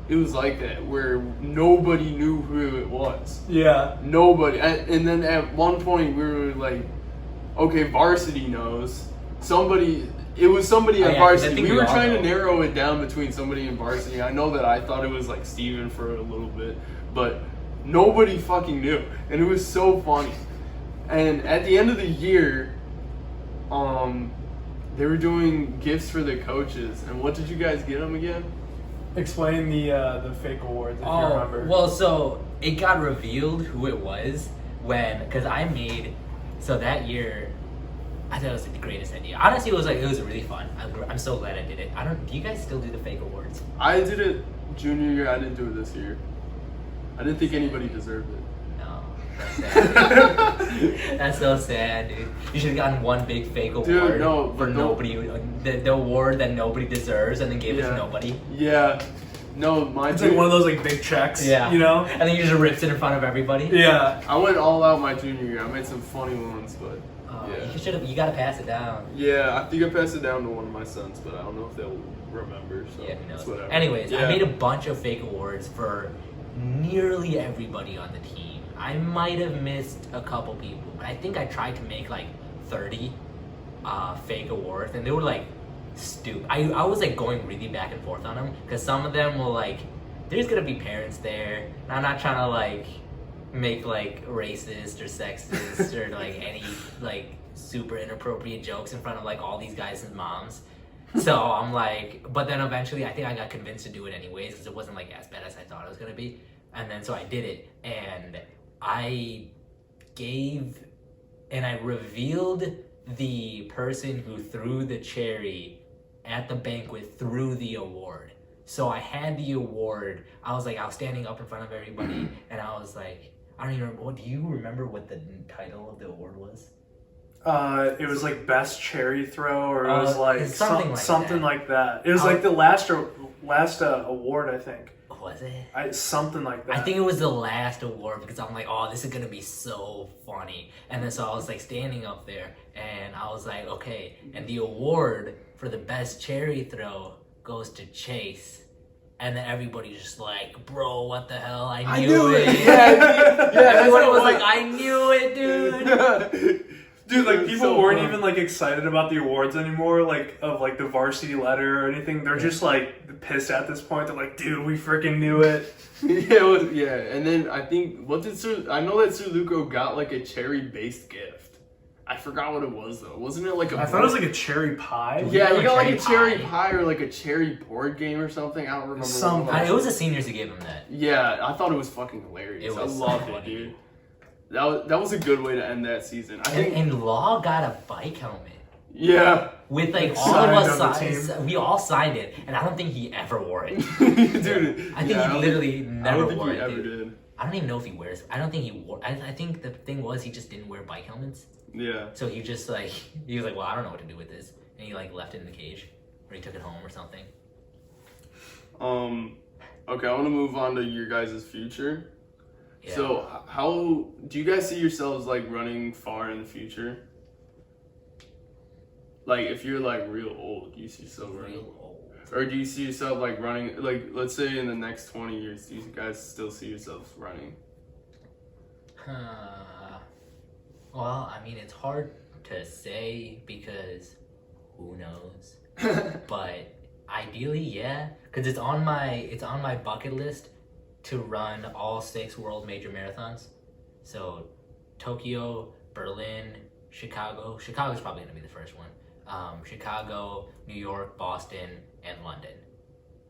It was like that, where nobody knew who it was. Yeah. Nobody. And then at one point we were like, okay, varsity knows. It was somebody at varsity. We were trying to narrow it down between somebody in varsity. I know that I thought it was like Steven for a little bit, but nobody fucking knew. And it was so funny. And at the end of the year, they were doing gifts for the coaches. And what did you guys get them again? Explain the fake awards if you remember. Well, so it got revealed who it was because so that year, I thought it was the greatest idea. Honestly, it was really fun. I'm so glad I did it. Do you guys still do the fake awards? I did it junior year. I didn't do it this year. I didn't think anybody deserved it. No, that's sad. That's so sad, dude. You should have gotten one big fake award for nobody. The award that nobody deserves, and then gave it to nobody. Yeah. No, it's like one of those like big checks. Yeah. You know? And then you just ripped it in front of everybody. Yeah. I went all out my junior year. I made some funny ones, but you gotta pass it down. Yeah, I think I passed it down to one of my sons, but I don't know if they'll remember. So yeah, who knows? Whatever. Anyways, I made a bunch of fake awards for nearly everybody on the team. I might have missed a couple people, but I think I tried to make like 30 fake awards, and they were like stupid. I was like going really back and forth on them because some of them were like, there's gonna be parents there, and I'm not trying to like make like racist or sexist or like any like super inappropriate jokes in front of like all these guys' moms. So I'm like, but then eventually I think I got convinced to do it anyways because it wasn't like as bad as I thought it was gonna be. And then so I did it, and I I revealed the person who threw the cherry at the banquet threw the award. So I had the award. I was standing up in front of everybody, and I was like, I don't even remember. Do you remember what the title of the award was? It was like best cherry throw, or it was like something like that. It was like the last award, I think. Was it? Something like that. I think it was the last award, because I'm like, oh, this is gonna be so funny. And then so I was like standing up there, and I was like, okay. And the award for the best cherry throw goes to Chase. And then everybody's just like, bro, what the hell? I knew it. Yeah, Everyone was like, I knew it, dude. Dude, like, people weren't even like excited about the awards anymore, like of like the varsity letter or anything. They're just like pissed at this point. They're like, dude, we freaking knew it. Yeah. And then I think I know that Sir Luco got like a cherry based gift. I forgot what it was though. Wasn't it like I thought it was like a cherry pie. Yeah, he got like a cherry pie or like a cherry board game or something. I don't remember. It was the seniors who gave him that. Yeah, I thought it was fucking hilarious. I loved it, dude. That was a good way to end that season. And Law got a bike helmet. Yeah. With like all of us, we all signed it, and I don't think he ever wore it. Dude, I think he literally never wore it. I don't think he ever did. I don't even know if he wears. I don't think he wore. I think the thing was he just didn't wear bike helmets. Yeah. So he just he was like, well, I don't know what to do with this, and he like left it in the cage, or he took it home or something. Okay, I want to move on to your guys' future. Yeah. So, how do you guys see yourselves like running far in the future? Like, if you're like real old, do you see yourself running? Or do you see yourself like running, like, let's say in the next 20 years, do you guys still see yourselves running? Well, I mean, it's hard to say because who knows? But ideally, yeah, because it's on my bucket list to run all 6 world major marathons. So Tokyo, Berlin, Chicago. Chicago's probably gonna be the first one. Chicago, New York, Boston, and London.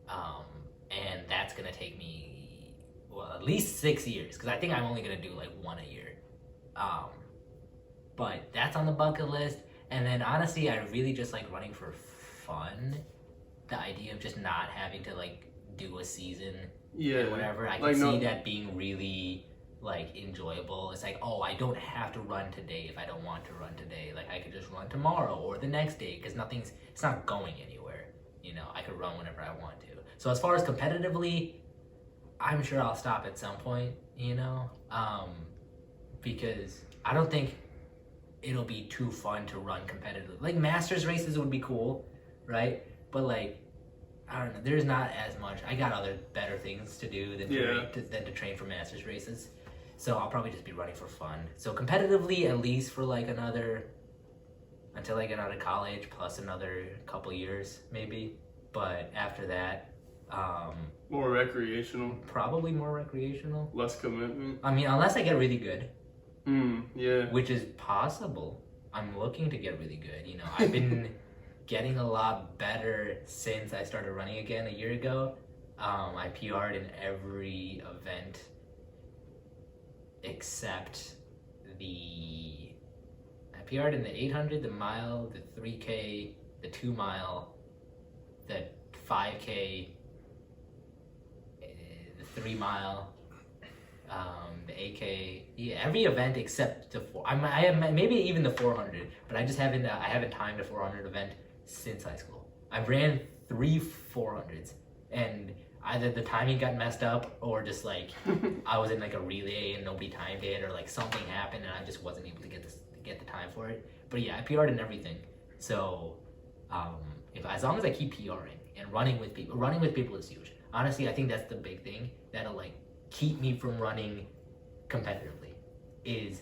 And that's gonna take me, well, at least 6 years, because I think I'm only gonna do like 1 a year. But that's on the bucket list. And then honestly, I really just like running for fun. The idea of just not having to like do a season or whatever. I can see that being really like enjoyable. It's like, oh, I don't have to run today if I don't want to run today. Like I could just run tomorrow or the next day, because it's not going anywhere. You know, I could run whenever I want to. So as far as competitively, I'm sure I'll stop at some point, you know, because I don't think it'll be too fun to run competitively. Like masters races would be cool, right? But like, I don't know, there's not as much. I got other better things to do than to train for masters races. So I'll probably just be running for fun. So competitively, at least for like until I get out of college, plus another couple years maybe. But after that, more recreational. Probably more recreational. Less commitment. I mean, unless I get really good. Yeah. Which is possible. I'm looking to get really good. You know, I've been getting a lot better since I started running again a year ago. I PR'd in every event except I PR'd in the 800, the mile, the 3K, the 2 mile, the 5K, the 3 mile, the 8K, every event except the 4. I have maybe even the 400, but I haven't timed a 400 event since high school. I ran 3 400s, and either the timing got messed up or just like I was in like a relay and nobody timed it, or like something happened and I just wasn't able to get the time for it. But yeah, I PR'd in everything. So as long as I keep PRing and running with people is huge. Honestly, I think that's the big thing that'll like keep me from running competitively. Is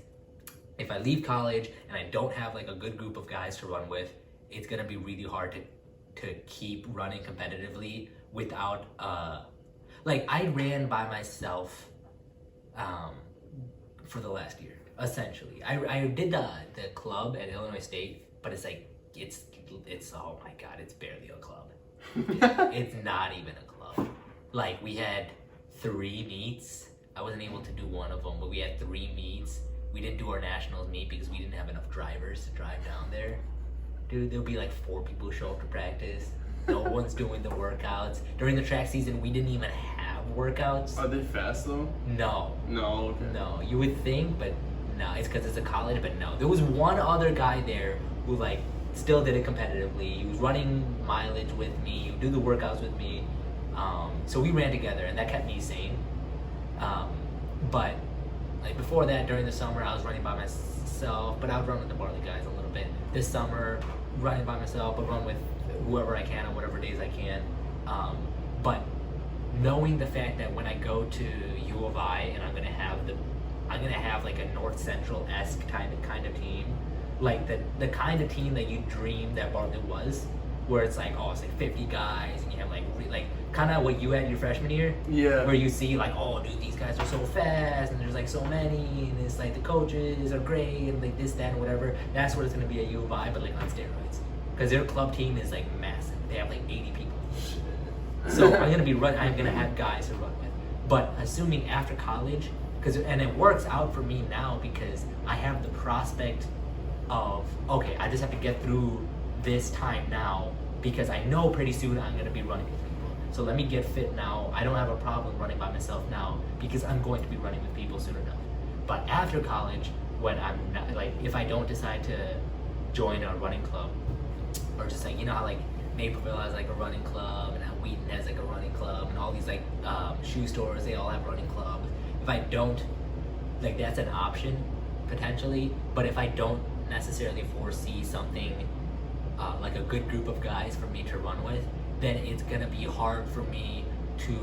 if I leave college and I don't have like a good group of guys to run with, it's gonna be really hard to keep running competitively without like I ran by myself for the last year essentially. I did the club at Illinois State, but it's like it's oh my god, it's barely a club. It's not even a club. Like we had 3 meets. I wasn't able to do one of them, but we had 3 meets, we didn't do our nationals meet because we didn't have enough drivers to drive down there. Dude, there'll be like 4 people show up to practice. No one's doing the workouts. During the track season, we didn't even have workouts. Are they fast though? No. No. Okay. No. You would think, but no. It's because it's a college, but no. There was one other guy there who like still did it competitively. He was running mileage with me. He would do the workouts with me. So we ran together, and that kept me sane. But like before that, during the summer, I was running by myself, but I would run with the Bartlett guys a little bit. This summer, running by myself, but run with whoever I can on whatever days I can. But knowing the fact that when I go to U of I and I'm gonna have like a North Central-esque kind of team, like the kind of team that you dreamed that Bartlett was, where it's like, oh, it's like 50 guys, and you have like kind of what you had your freshman year. Yeah. Where you see like, oh, dude, these guys are so fast, and there's like so many, and it's like the coaches are great, and like this, that, and whatever. That's what it's gonna be at U of I, but like on steroids, because their club team is like massive. They have like 80 people. So I'm gonna have guys to run with. But assuming after college, and it works out for me now because I have the prospect of, okay, I just have to get through this time now because I know pretty soon I'm gonna be running with people. So let me get fit now. I don't have a problem running by myself now because I'm going to be running with people soon enough. But after college, when I'm not, like, if I don't decide to join a running club, or just like, you know how like Naperville has like a running club, and how Wheaton has like a running club, and all these like shoe stores, they all have running clubs. If I don't, like, that's an option potentially, but if I don't necessarily foresee something like a good group of guys for me to run with, then it's gonna be hard for me to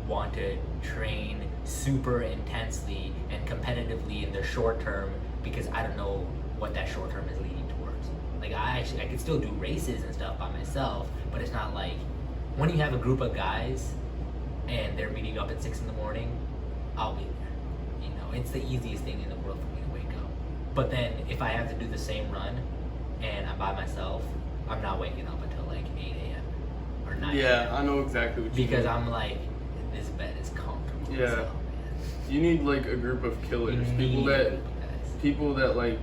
want to train super intensely and competitively in the short term because I don't know what that short term is leading towards. Like I could still do races and stuff by myself, but it's not like when you have a group of guys and they're meeting up at 6 in the morning, I'll be there. You know, it's the easiest thing in the world for me to wake up. But then if I have to do the same run and I'm by myself, I'm not waking up until like 8 a.m. or 9 Yeah, a.m. I know exactly what you Because mean. I'm like, this bed is comfortable. Yeah. So, man. You need like a group of killers. You People need that guys. people that like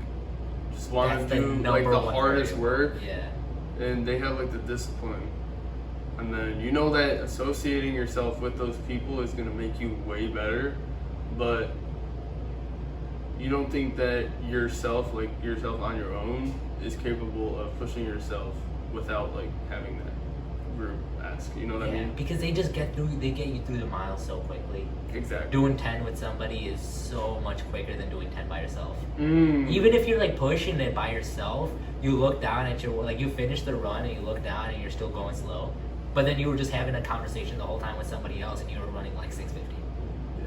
just want That's to the do like number the one hardest variable. work, Yeah. and they have like the discipline. And then you know that associating yourself with those people is gonna make you way better, but you don't think that yourself on your own is capable of pushing yourself without like having that group ask. You know what I mean? Because they just get you through the miles so quickly. Exactly. Doing 10 with somebody is so much quicker than doing 10 by yourself. Even if you're like pushing it by yourself, you look down at your, like, you finish the run and you look down and you're still going slow. But then you were just having a conversation the whole time with somebody else and you were running like 650.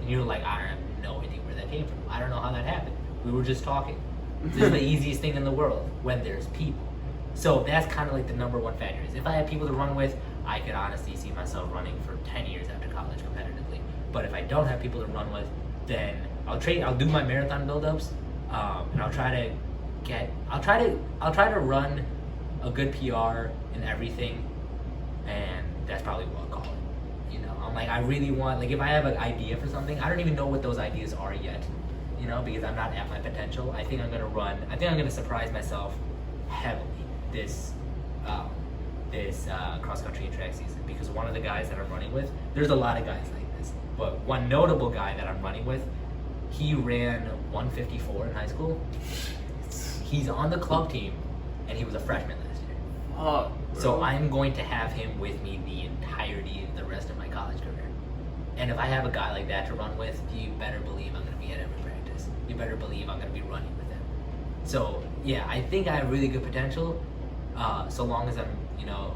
And you were like, I have no idea where that came from. I don't know how that happened. We were just talking. This is the easiest thing in the world when there's people. So that's kind of like the number one factor is if I had people to run with, I could honestly see myself running for 10 years after college competitively. But if I don't have people to run with, then I'll do my marathon build-ups, and I'll try to run a good PR in everything, and that's probably what I'll call it. You know, I'm like, I really want, like, if I have an idea for something, I don't even know what those ideas are yet, you know, because I'm not at my potential. I think I'm gonna surprise myself heavily this cross-country and track season, because one of the guys that I'm running with, there's a lot of guys like this, but one notable guy that I'm running with, he ran 154 in high school. He's on the club team, and he was a freshman last year. So I'm going to have him with me the entirety of the rest of my college career. And if I have a guy like that to run with, you better believe I'm going to be at every practice. You better believe I'm going to be running with him. So yeah, I think I have really good potential, so long as I'm, you know,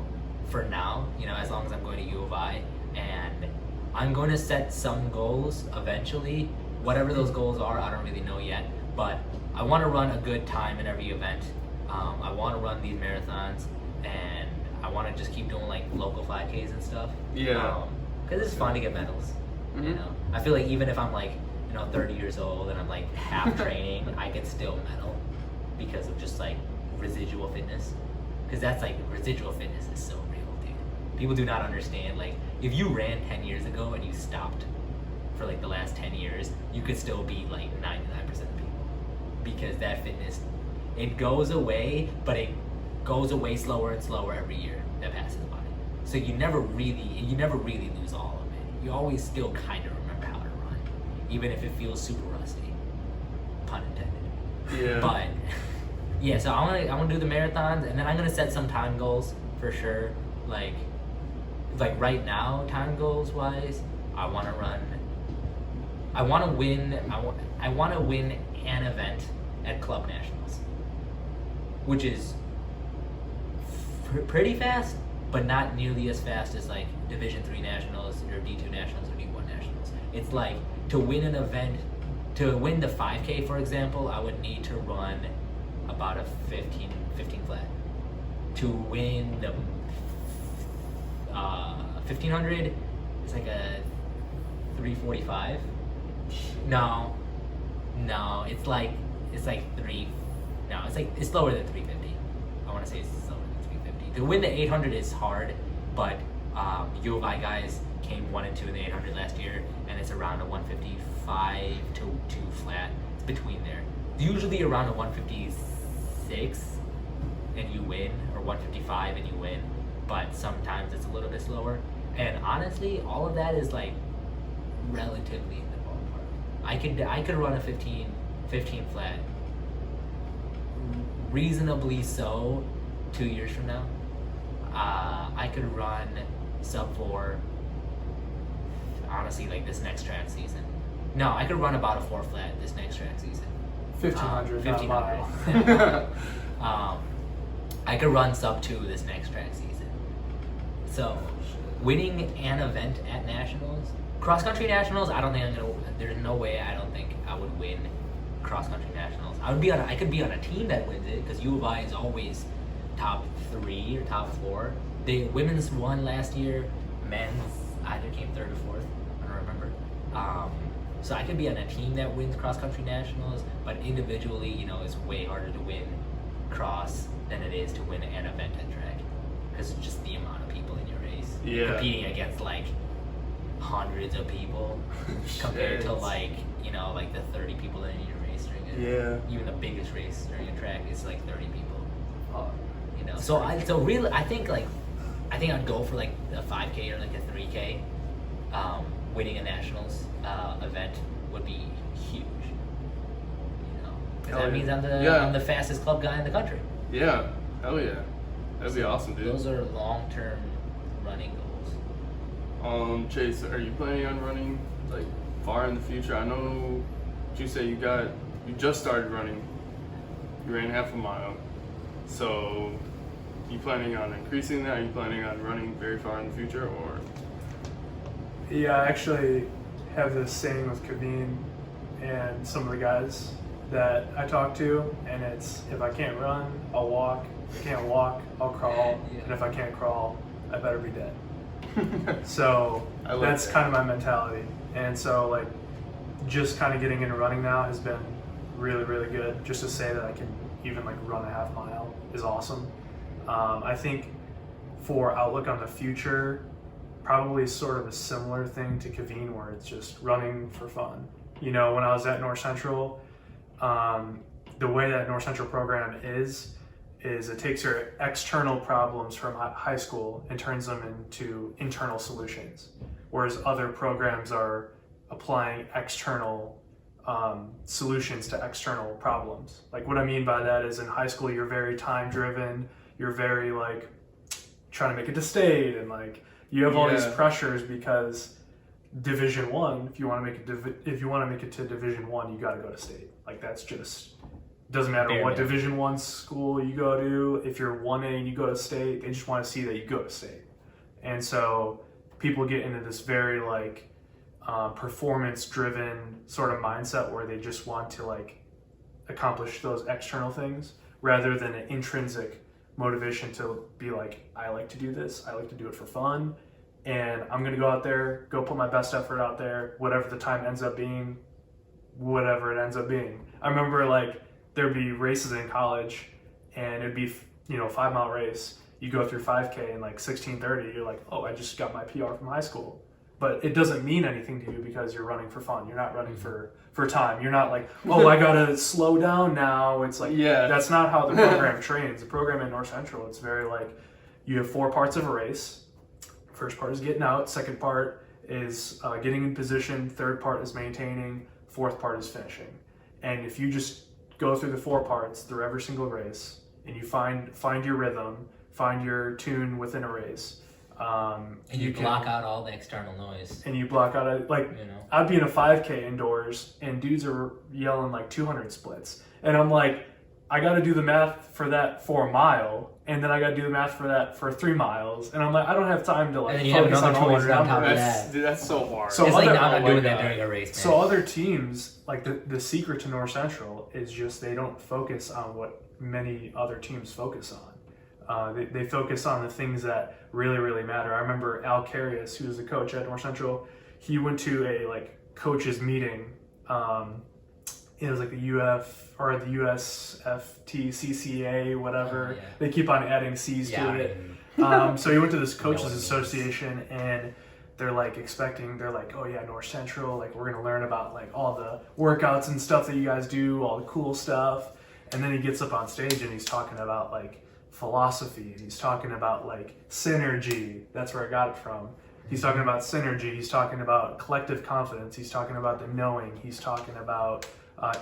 for now, you know, as long as I'm going to U of I, and I'm going to set some goals eventually. Whatever those goals are, I don't really know yet, but I want to run a good time in every event. I want to run these marathons, and I want to just keep doing like local 5Ks and stuff. Yeah. Because it's fun to get medals. Mm-hmm. You know, I feel like even if I'm like, you know, 30 years old and I'm like half training, I can still medal because of just like residual fitness. Because that's like, residual fitness is so real, dude. People do not understand, like, if you ran 10 years ago and you stopped for like the last 10 years, you could still beat like 99% of people. because that fitness, it goes away, but it goes away slower and slower every year that passes by. So you never really lose all of it. You always still kind of remember how to run, even if it feels super rusty, pun intended. Yeah. But yeah, so I want to do the marathons, and then I'm gonna set some time goals for sure. Like right now, time goals wise, I want to run. I want to win. I want to win an event at Club Nationals, which is pretty fast, but not nearly as fast as like Division III Nationals or D2 Nationals or D1 Nationals. It's like to win an event, to win the 5K, for example, I would need to run about a 15 flat. To win the 1500, it's like a 345. No, it's like three. No, it's lower than 350. I want to say it's lower than 350. To win the 800 is hard, but U of I guys came 1 and 2 in the 800 last year, and it's around a 155 to 2 flat. It's between there. Usually around a 156, and you win, or 155 and you win. But sometimes it's a little bit slower. And honestly, all of that is like relatively in the ballpark. I could run a 15 flat reasonably so 2 years from now. I could run sub 4 honestly like this next track season. No, I could run about a 4 flat this next track season. 1500, not a mile. I could run sub 2 this next track season. So, winning an event at nationals, cross country nationals, I don't think I'm gonna. There's no way I don't think I would win cross country nationals. I could be on a team that wins it because U of I is always top 3 or top 4. The women's won last year, men's either came 3rd or 4th. I don't remember. So I could be on a team that wins cross country nationals, but individually, it's way harder to win cross than it is to win an event at track because just the amount of people in your race. Yeah. Competing against like hundreds of people compared to like the 30 people that are in your race during it. Yeah. Even the biggest race during a track is like 30 people. That's So crazy. I think I'd go for like a 5K or like a 3K. Winning a nationals event would be huge. Because that means I'm the fastest club guy in the country. Yeah. Hell yeah. That'd be awesome, dude. Those are long-term running goals. Chase, are you planning on running like far in the future? I know you say you just started running. You ran half a mile. So, you planning on increasing that? Are you planning on running very far in the future, or? Yeah, I actually have this saying with Kavin and some of the guys that I talk to, and it's, if I can't run, I'll walk. If I can't walk, I'll crawl. Yeah. And if I can't crawl, I better be dead. So that's that. kind of my mentality. And so like just kind of getting into running now has been really, really good. Just to say that I can even like run a half mile is awesome. I think for outlook on the future, probably sort of a similar thing to Kavin where it's just running for fun. When I was at North Central, the way that North Central program is it takes your external problems from high school and turns them into internal solutions, whereas other programs are applying external solutions to external problems. Like what I mean by that is in high school you're very time driven, you're very like trying to make it to state, and like you have all these pressures because Division I, if you want to make it to Division I, you got to go to state. Like that's just doesn't matter what Division I school you go to. If you're 1A and you go to state, they just want to see that you go to state. And so people get into this very like performance-driven sort of mindset where they just want to like accomplish those external things rather than an intrinsic motivation to be like, I like to do this, I like to do it for fun, and I'm gonna go out there, go put my best effort out there, whatever the time ends up being, whatever it ends up being. I remember like there'd be races in college and it'd be 5 mile race. You go through 5K in like 16:30, you're like, oh, I just got my PR from high school. but it doesn't mean anything to you because you're running for fun. You're not running for time. You're not like, oh, I gotta slow down now. It's like, that's not how the program trains. The program at North Central, it's very like, you have 4 parts of a race. First part is getting out. Second part is getting in position. Third part is maintaining. Fourth part is finishing. And if you just go through the 4 parts through every single race, and you find your rhythm, find your tune within a race, and you block out all the external noise. And you block out, like, I'd be in a 5K indoors, and dudes are yelling like 200 splits, and I'm like, I got to do the math for that for a mile, and then I got to do the math for that for 3 miles, and I'm like, I don't have time to like focus on all these numbers. That's so hard. So it's like not doing that during a race. Man. So other teams, like the secret to North Central is just they don't focus on what many other teams focus on. They focus on the things that really, really matter. I remember Al Carius, who was the coach at North Central, he went to a like coaches meeting. It was like the the USFTCCA, whatever. They keep on adding C's to it. So he went to this coaches association, and they're like they're like, oh yeah, North Central, like we're gonna learn about like all the workouts and stuff that you guys do, all the cool stuff. And then he gets up on stage and he's talking about like philosophy, and he's talking about like synergy. That's where I got it from. He's talking about synergy. He's talking about collective confidence. He's talking about the knowing. He's talking about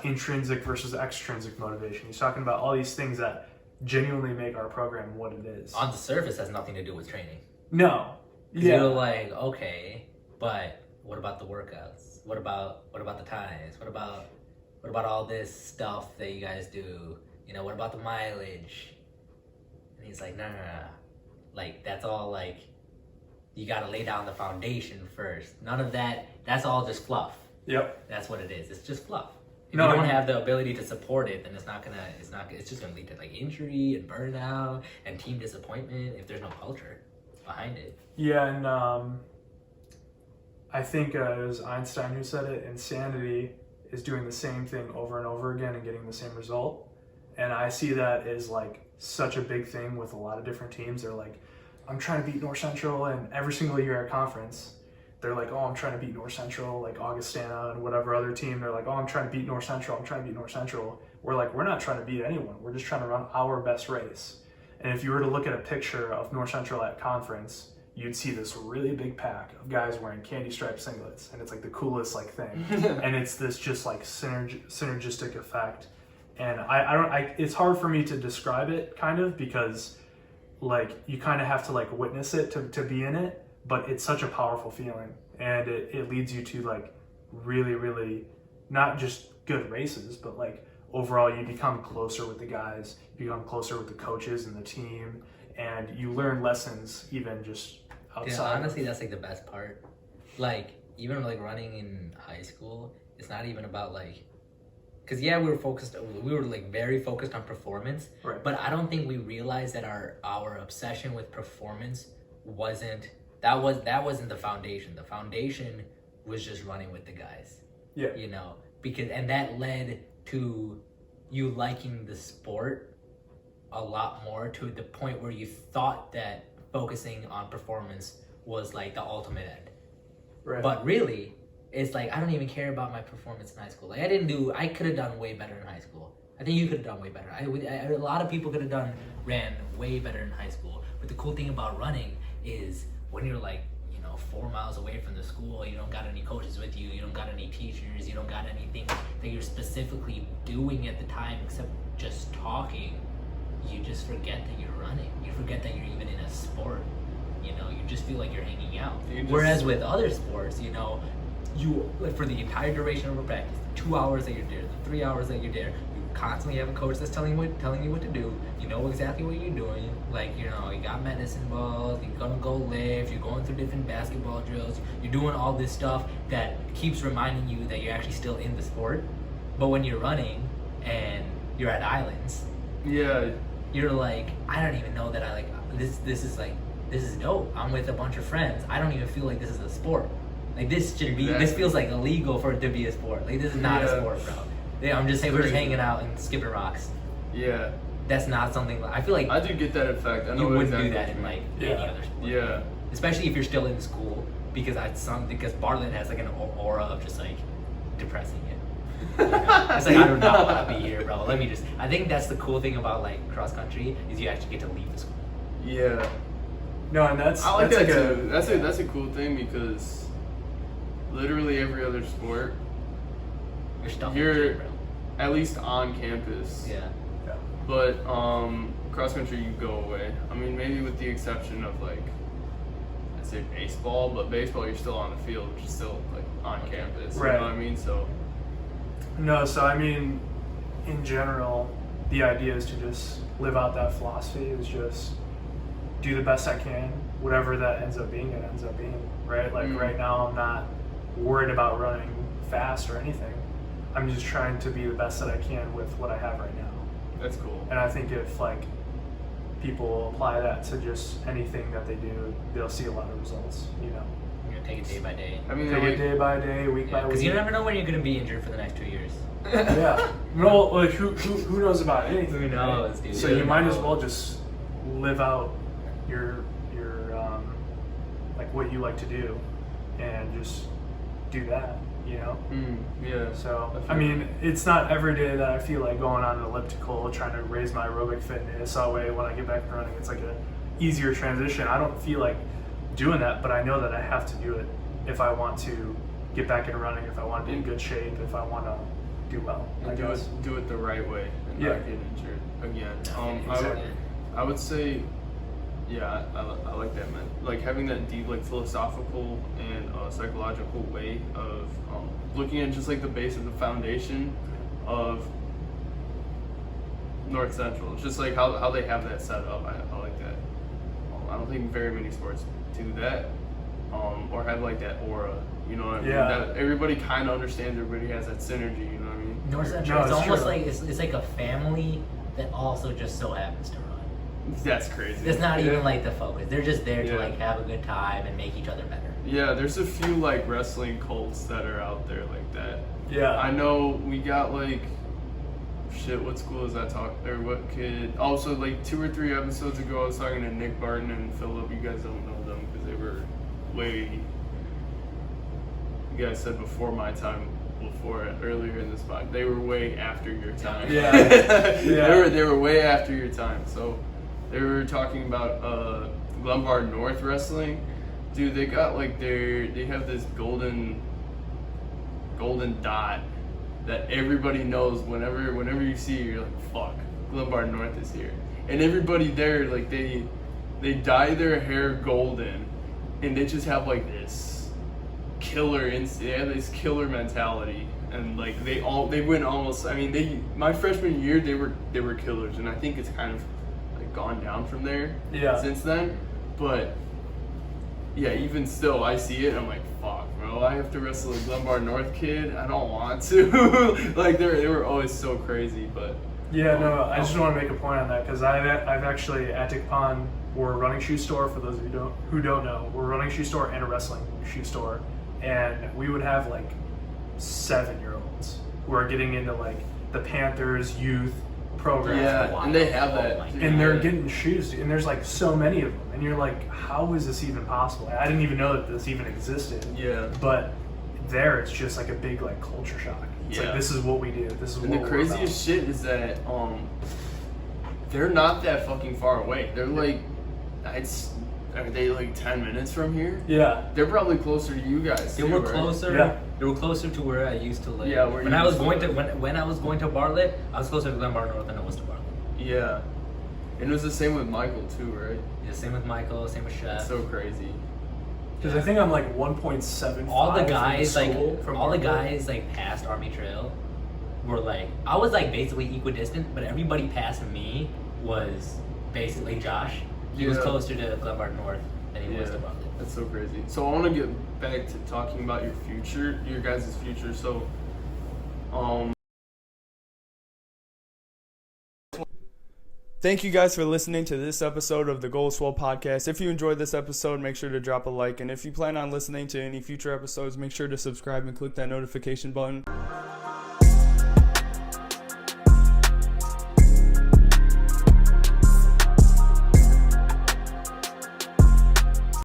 intrinsic versus extrinsic motivation. He's talking about all these things that genuinely make our program what it is. On the surface, has nothing to do with training. No. Yeah. You're like, okay, but what about the workouts? What about the times? What about all this stuff that you guys do? What about the mileage? And he's like, no. Like, that's all like, you got to lay down the foundation first. None of that, that's all just fluff. Yep. That's what it is. It's just fluff. If you don't have the ability to support it, then it's just gonna lead to like injury and burnout and team disappointment if there's no culture behind it. Yeah, and I think it was Einstein who said it, insanity is doing the same thing over and over again and getting the same result. And I see that as like such a big thing with a lot of different teams. They're like, I'm trying to beat North Central, and every single year at conference, they're like, oh, I'm trying to beat North Central, like Augustana and whatever other team. They're like, oh, I'm trying to beat North Central. I'm trying to beat North Central. We're like, we're not trying to beat anyone. We're just trying to run our best race. And if you were to look at a picture of North Central at conference, you'd see this really big pack of guys wearing candy striped singlets. And it's like the coolest like thing. And it's this just like synergistic effect. And it's hard for me to describe it kind of because like you kind of have to like witness it to be in it. But it's such a powerful feeling, and it leads you to like really, really not just good races, but like overall you become closer with the guys, you become closer with the coaches and the team, and you learn lessons even just outside. Yeah, honestly, that's like the best part. Like even like running in high school, it's not even about like, because we were like very focused on performance, right. But I don't think we realized that our obsession with performance wasn't. That wasn't the foundation. The foundation was just running with the guys. Yeah. And that led to you liking the sport a lot more to the point where you thought that focusing on performance was like the ultimate end. Right. But really, it's like I don't even care about my performance in high school. Like I could have done way better in high school. I think you could have done way better. A lot of people could have ran way better in high school. But the cool thing about running is when you're like, 4 miles away from the school, you don't got any coaches with you, you don't got any teachers, you don't got anything that you're specifically doing at the time except just talking, you just forget that you're running. You forget that you're even in a sport. You just feel like you're hanging out. Whereas with other sports, you like for the entire duration of a practice, 2 hours that you're there, the 3 hours that you're there, you constantly have a coach that's telling you what to do. You know exactly what you're doing. Like, you got medicine balls, you're gonna go lift, you're going through different basketball drills, you're doing all this stuff that keeps reminding you that you're actually still in the sport. But when you're running and you're at islands, you're like, I don't even know that I like this is dope. I'm with a bunch of friends. I don't even feel like this is a sport. Like this should be this feels like illegal for it to be a sport. Like this is not a sport, bro. Yeah, I'm just saying we're just hanging out and skipping rocks. Yeah. That's not something I feel like I do get that effect. I know you wouldn't exactly do that in like any other sport. Yeah. Especially if you're still in school. because Bartlett has like an aura of just like depressing it. You know? It's like, I do not want to be here, bro. I think that's the cool thing about like cross country is you actually get to leave the school. Yeah. No, and that's I like that's that like too. That's a cool thing because literally every other sport, You're stuck in you're the gym, bro. at least on campus. Yeah. yeah. But cross country, you go away. I mean, maybe with the exception of like, I'd say baseball, but baseball you're still on the field, which is still like on campus. Right. You know what I mean? So No, so I mean, in general, the idea is to just live out that philosophy. Is just do the best I can, whatever that ends up being. It ends up being, right? Like right now, I'm not worried about running fast or anything. I'm just trying to be the best that I can with what I have right now. that's cool. And I think if like people apply that to just anything that they do, they'll see a lot of results. You know, You're gonna take it day by day. I mean, take it like, day by day, week by Because week. you never know when you're gonna be injured for the next 2 years. Yeah. No, like who knows about anything? Who knows, dude? So Who you might as knows? well just live out your like what you like to do, and just do that. You know. yeah. So I mean, it's not every day that I feel like going on an elliptical, trying to raise my aerobic fitness. That way, when I get back to running, it's like a easier transition. I don't feel like doing that, but I know that I have to do it if I want to get back into running, if I want to be in good shape, if I want to do well. I And guess. do it the right way and Yeah. not get injured again. Exactly. I would say, yeah, I like that, man. Like having that deep, like philosophical and psychological way of looking at just like the base of the foundation of North Central. It's just like how they have that set up. I like that. I don't think very many sports do that or have like that aura. You know what I mean? Yeah. That everybody kind of understands. Everybody has that synergy. You know what I mean? North Central, No, it's it's almost true. like it's like a family that also just so happens to run. That's crazy. It's not Yeah. even like the focus. They're just there to Yeah. like have a good time and make each other better. Yeah, there's a few like wrestling cults that are out there like that. Yeah. I know we got like shit. What school is that or what kid? Also, like 2 or 3 episodes ago, I was talking to Nick Barton and Philip. You guys don't know them because they were way. You guys said before my time. Earlier in this spot, they were way after your time. Yeah. They were way after your time. So they were talking about Glenbard North wrestling. Dude, they got like they have this golden dot that everybody knows whenever you see it, you're like, fuck, Glenbard North is here. And everybody there, like they dye their hair golden and they just have like this this killer mentality. And like they win almost. I mean, my freshman year they were killers, and I think it's kind of like gone down from there since then. But yeah, even still, I see it. And I'm like, fuck, bro, I have to wrestle a Glenbard North kid. I don't want to. Like they were always so crazy, but Yeah, no, I just want to make a point on that because I've actually at Pond, we're a running shoe store. For those of you who don't know, we're a running shoe store and a wrestling shoe store, and we would have like 7-year-olds who are getting into like the Panthers youth program. yeah, and they have Oh that. my too. And they're Yeah. getting shoes, and there's like so many of them, and you're like, how is this even possible? I didn't even know that this even existed. Yeah. But there, it's just like a big like culture shock. It's like, Yeah. this is what we do. This is And what the we're craziest shit is that they're not that fucking far away. They're like, are they like 10 minutes from here? about. Yeah. They're probably closer to you guys. They too, were right? closer. Yeah. They were closer to where I used to live. Yeah, where when you I was used to going to live. when I was going to Bartlett, I was closer to Glenbard North than I was to Bartlett. Yeah. And it was the same with Michael too, right? Yeah, same with Michael. Same with Chef. That's so crazy. Because I think I'm like 1.75. all the guys from the like school, from all the Bartlett. guys like past Army Trail were like I was like basically equidistant, but everybody past me was basically Josh. He was Yeah. closer to Glenbard North than he was to Bartlett. That's so crazy. So I want to get back to talking about your future, your guys' future. So, thank you guys for listening to this episode of the Gold Swell Podcast. If you enjoyed this episode, make sure to drop a like. And if you plan on listening to any future episodes, make sure to subscribe and click that notification button.